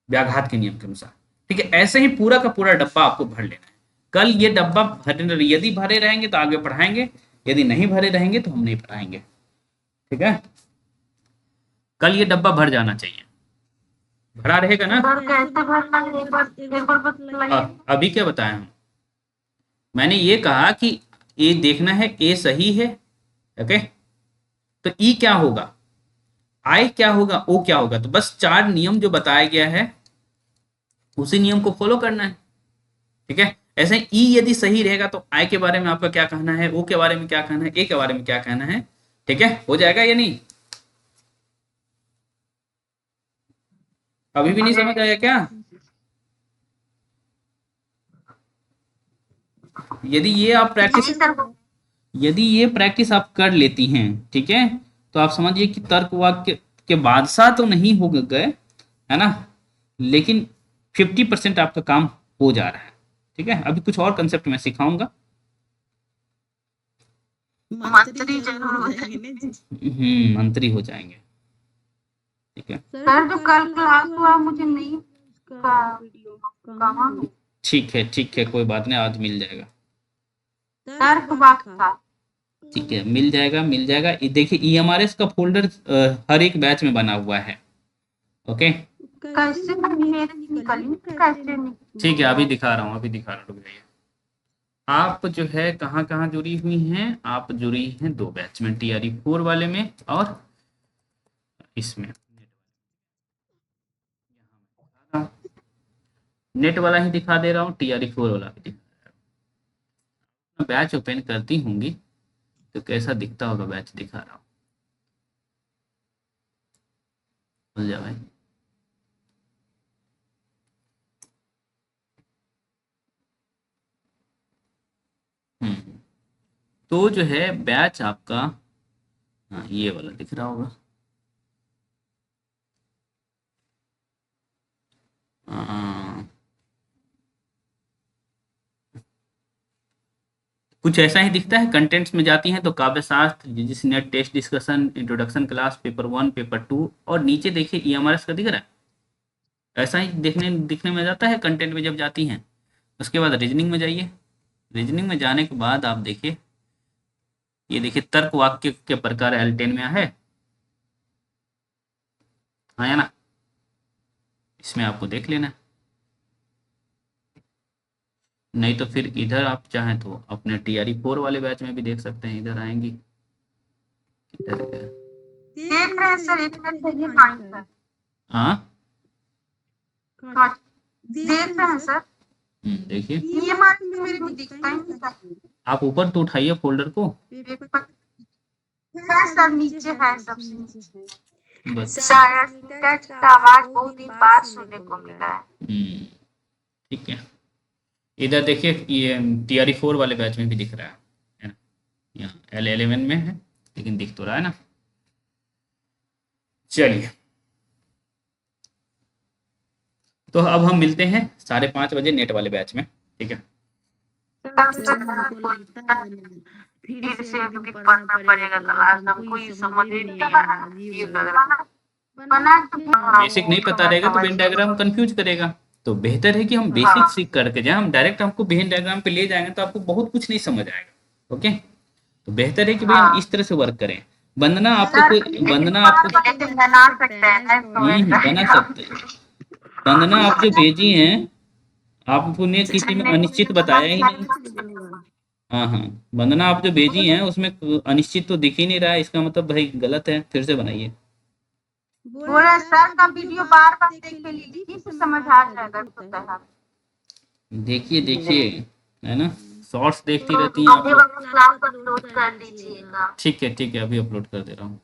व्याघात के नियम के अनुसार, ठीक है। ऐसे ही पूरा का पूरा डब्बा आपको भर लेना है। कल ये डब्बा भरे, यदि भरे रहेंगे तो आगे पढ़ाएंगे, यदि नहीं भरे रहेंगे तो हम नहीं पढ़ाएंगे, ठीक है। कल ये डब्बा भर जाना चाहिए, भरा रहेगा ना। सर कैसे भरना है? एक बार बतलाइए। अभी क्या बताया हम? मैंने ये कहा कि ए देखना है, ए सही है, ओके, तो ई क्या होगा, आई क्या होगा, ओ क्या होगा। तो बस 4 नियम जो बताया गया है उसी नियम को फॉलो करना है, ठीक है। ऐसे ई यदि सही रहेगा तो आई के बारे में आपका क्या कहना है, ओ के बारे में क्या कहना है, ए के बारे में क्या कहना है, ठीक है। हो जाएगा या नहीं? अभी भी नहीं समझ आया क्या? यदि ये आप प्रैक्टिस नहीं सर यदि ये प्रैक्टिस आप कर लेती हैं, ठीक है, तो आप समझिए कि तर्क वाक्य के बादशाह तो नहीं हो गए, है ना, लेकिन 50% आपका काम हो जा रहा है। ठीक है, अभी कुछ और कंसेप्ट मैं सिखाऊंगा। मंत्री जरूर हो जाएंगे ना जी। मंत्री हो जाएंगे। ठीक है, सर जो कल क्लास हुआ मुझे नहीं का कहाँ है? ठीक है, कोई बात नहीं, आज मिल जाएगा। तर्क वाक्य ठीक है, मिल जाएगा, मिल जाएगा। ये देखिए, ईएमआरएस का फोल्डर हर एक बैच में बना हुआ है। ओके, कैसे मेरे निकली कैसे ठीक है, अभी दिखा रहा हूँ, अभी दिखा रहा हूँ, रुक जाइए। आप जो है कहाँ कहाँ जुड़ी हुई हैं? आप जुड़ी हैं दो बैच में, TRE 4 वाले में और इसमें। नेट वाला ही दिखा दे रहा हूँ, TRE 4 वाला भी दिखा रहा हूँ। बैच ओपन करती होंगी तो कैसा दिखता होगा बैच, दिखा रहा हूँ। भूल जा भाई। तो जो है बैच आपका, हाँ ये वाला दिख रहा होगा। हाँ, कुछ ऐसा ही दिखता है। कंटेंट्स में जाती हैं तो काव्य शास्त्र, UGC NET test discussion, introduction class, paper 1, paper 2, और नीचे देखिए ईएमआरएस का दिख रहा है। ऐसा ही दिखने में जाता है कंटेंट में जब जाती हैं। उसके बाद रीजनिंग में जाइए। रीजनिंग में जाने के बाद आप देखिए, ये देखिए तर्क वाक्य के प्रकार L10 में है, आया ना, इसमें आपको देख लेना है। नहीं तो फिर इधर आप चाहें तो अपने TRE 4 वाले बैच में भी देख सकते हैं, इधर आएंगी। किधर गए? देख रहे हैं सर एक मिनट देखिए फाइन सर हाँ, देख रहे हैं सर देखिए, ये मार्क मेरे को दिखता ही नहीं सर आप ऊपर तो उठाइए फोल्डर को, है सर नीचे है सबसे नीचे बस। शायद टेक्स्ट का आवाज बहुत दिन बाद सुनने को मिला है। ठीक है, इधर देखिए ये TRE 4 वाले बैच में भी दिख रहा है ना, यहाँ L11 में है लेकिन दिख तो रहा है ना। चलिए, तो अब हम मिलते हैं 5:30 बजे नेट वाले बैच में। ठीक है, फिर से क्योंकि पढ़ना पड़ेगा क्लास हमको ये समझ ही नहीं आ रहा अजीब लग रहा है बना तो बेसिक नहीं पता रहेगा तो वेन डायग्राम कंफ्यूज करेगा। तो बेहतर है कि हम बेसिक सीख करके जाए। हम डायरेक्ट हमको वेन डायग्राम पे ले जाएंगे तो आपको बहुत कुछ नहीं समझ आएगा। ओके, तो बेहतर है कि भाई हम इस तरह से वर्क करें। वंदना आपको बना सकते हैं बना सकते हैं। वंदना आप जो भेजी हैं, आपने किसी में अनिश्चित बताया ही नहीं। हाँ हाँ, वंदना आप जो भेजी हैं उसमें अनिश्चित तो दिख ही नहीं रहा है, इसका मतलब भाई गलत है, फिर से बनाइए। बोले सर का वीडियो बार बार देख के लीजिए तो समझ आ जाएगा। देखिए देखिए, है ना, शॉर्ट्स देखती रहती हैं आप लोग। क्लास अपलोड कर दीजिएगा। ठीक है, अभी अपलोड कर दे रहा हूँ।